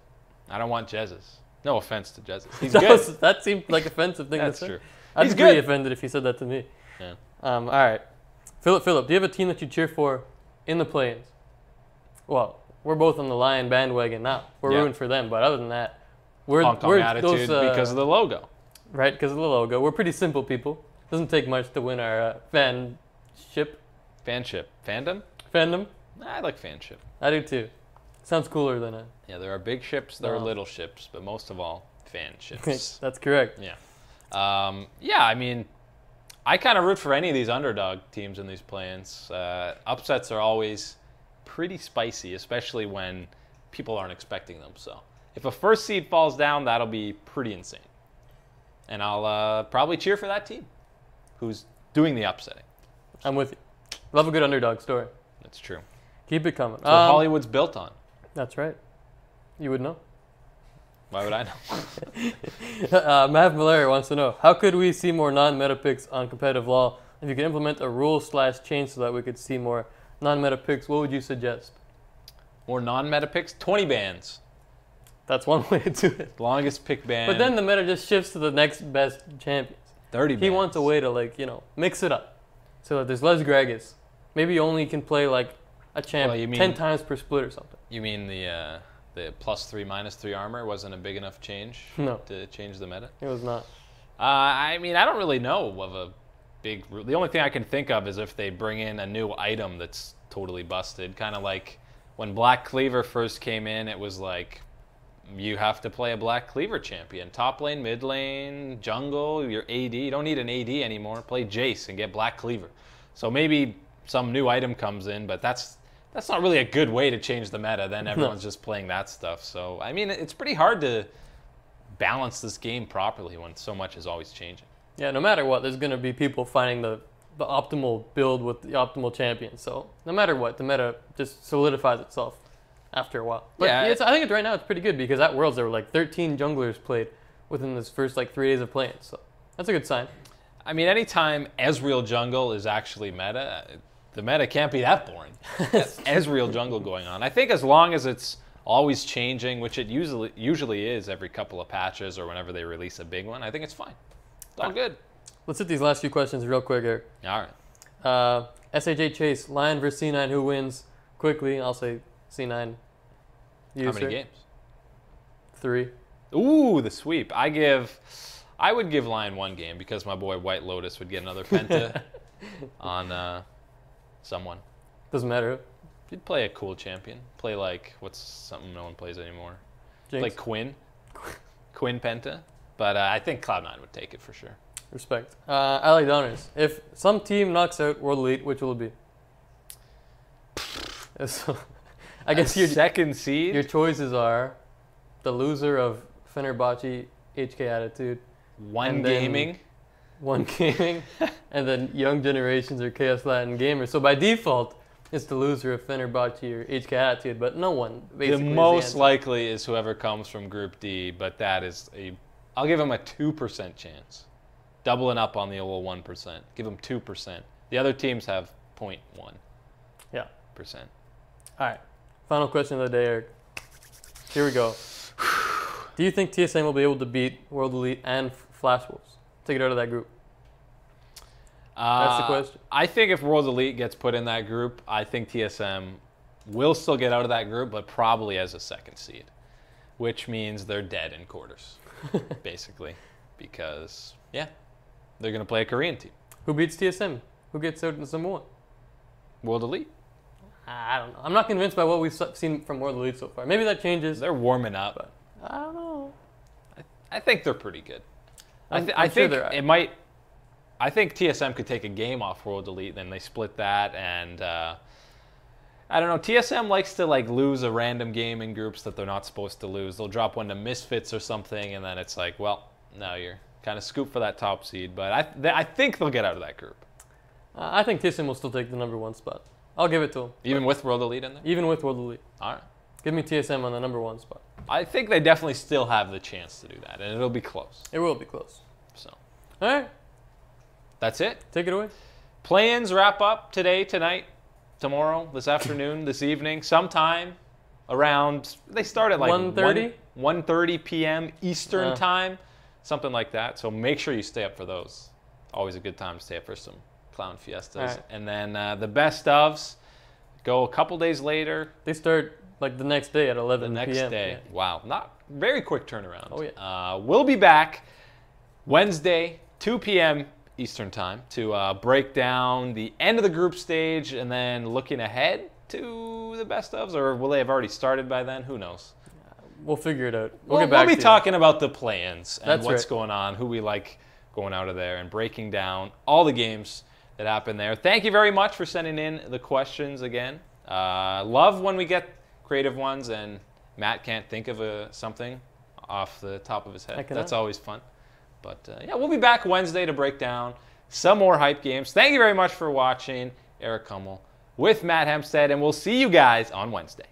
I don't want Jezus. No offense to Jezus. He's that, good. that seemed like offensive thing That's to say. true. I'd He's be pretty good. offended if you said that to me. Yeah. All right. Philip, do you have a team that you cheer for in the play-ins? Well, we're both on the Lion bandwagon now. We're Yeah. rooting for them, but other than that, we're Hong Kong attitude because of the logo. right, because of the logo. We're pretty simple people. Doesn't take much to win our fanship. Fanship. Fandom? Fandom? I like fanship. I do too. Sounds cooler than a... Yeah, there are big ships, there are No. little ships, but most of all, fan ships. That's correct. Yeah. Yeah, I mean, I kind of root for any of these underdog teams in these play-ins. Upsets are always pretty spicy, especially when people aren't expecting them. So if a first seed falls down, that'll be pretty insane. And I'll probably cheer for that team who's doing the upsetting. I'm with you. Love a good underdog story. That's true. Keep it coming. That's what Hollywood's built on. That's right. You would know. Why would I know? Mav Malaria wants to know, how could we see more non-meta picks on competitive law? If you could implement a rule/change so that we could see more non-meta picks, what would you suggest? More non-meta picks? 20 bans. That's one way to do it. Longest pick ban. But then the meta just shifts to the next best champions. 30 bans. He wants a way to, mix it up. So that there's less Gragas. Maybe you only can play, a champ Well, you mean- 10 times per split or something. You mean the the +3, -3 armor wasn't a big enough change to change the meta? It was not. I mean, I don't really know of a big... The only thing I can think of is if they bring in a new item that's totally busted. Kind of like when Black Cleaver first came in, it was like, you have to play a Black Cleaver champion. Top lane, mid lane, jungle, your AD. You don't need an AD anymore. Play Jace and get Black Cleaver. So maybe some new item comes in, but that's not really a good way to change the meta. Then everyone's just playing that stuff. So, I mean, it's pretty hard to balance this game properly when so much is always changing. Yeah, no matter what, there's going to be people finding the optimal build with the optimal champion. So no matter what, the meta just solidifies itself after a while. But yeah, I think right now it's pretty good because at Worlds there were like 13 junglers played within this first like 3 days of playing. So that's a good sign. I mean, anytime Ezreal jungle is actually meta, the meta can't be that boring. Ezreal jungle going on. I think as long as it's always changing, which it usually is every couple of patches or whenever they release a big one, I think it's fine. It's all good. Let's hit these last few questions real quick, Eric. All right. SHA Chase, Lyon versus C9, who wins? Quickly, I'll say C9. How many games? 3. Ooh, the sweep. I would give Lyon 1 game because my boy Whitelotus would get another penta on someone. Doesn't matter. You'd play a cool champion. Play like, what's something no one plays anymore? Jinx. Like Quinn penta. But I think Cloud9 would take it for sure. Respect. I like honors. If some team knocks out World Elite, which will it be? So, I guess your second seed. Your choices are the loser of Fenerbahce, HK Attitude, One Gaming, and then Young Generations or Chaos Latin Gamers. So by default, it's the loser of Fenerbahce or HK Attitude, but no one basically. The most likely is whoever comes from Group D, but that is I'll give them a 2% chance. Doubling up on the old 1%. Give them 2%. The other teams have 0.1%. Yeah. All right. Final question of the day, Eric. Here we go. Do you think TSM will be able to beat World Elite and Flash Wolves? Take it out of that group. That's the question. I think if World Elite gets put in that group, I think TSM will still get out of that group, but probably as a second seed, which means they're dead in quarters, basically, because, yeah, they're going to play a Korean team. Who beats TSM? Who gets out in number 1? World Elite. I don't know. I'm not convinced by what we've seen from World Elite so far. Maybe that changes. They're warming up. But I don't know. I think they're pretty good. I'm I sure think it might. I think TSM could take a game off World Elite, then they split that, and I don't know. TSM likes to like lose a random game in groups that they're not supposed to lose. They'll drop one to Misfits or something, and then it's like, well, now you're kind of scooped for that top seed. But I think they'll get out of that group. I think TSM will still take the number 1 spot. I'll give it to them. Even with World Elite in there? Even with World Elite. All right. Give me TSM on the number 1 spot. I think they definitely still have the chance to do that, and it'll be close. It will be close. So. All right. That's it. Take it away. Play-ins wrap up today, tonight, tomorrow, this afternoon, this evening, sometime around, they start at like 1:30? 1:30 p.m. Eastern time, something like that. So make sure you stay up for those. Always a good time to stay up for some Clown Fiestas. Right. And then the best ofs go a couple days later. They start like the next day at 11 p.m. The next day. Yeah. Wow. Not very quick turnaround. Oh, yeah. We'll be back Wednesday, 2 p.m. Eastern time to break down the end of the group stage and then looking ahead to the best ofs, or will they have already started by then? Who knows? We'll figure it out. We'll be talking about the play-ins and That's what's right. going on, who we like going out of there, and breaking down all the games that happen there. Thank you very much for sending in the questions again. Love when we get creative ones and Matt can't think of something off the top of his head. That's always fun. But yeah, we'll be back Wednesday to break down some more hype games. Thank you very much for watching. Eric Kummel with Matt Hempstead, and we'll see you guys on Wednesday.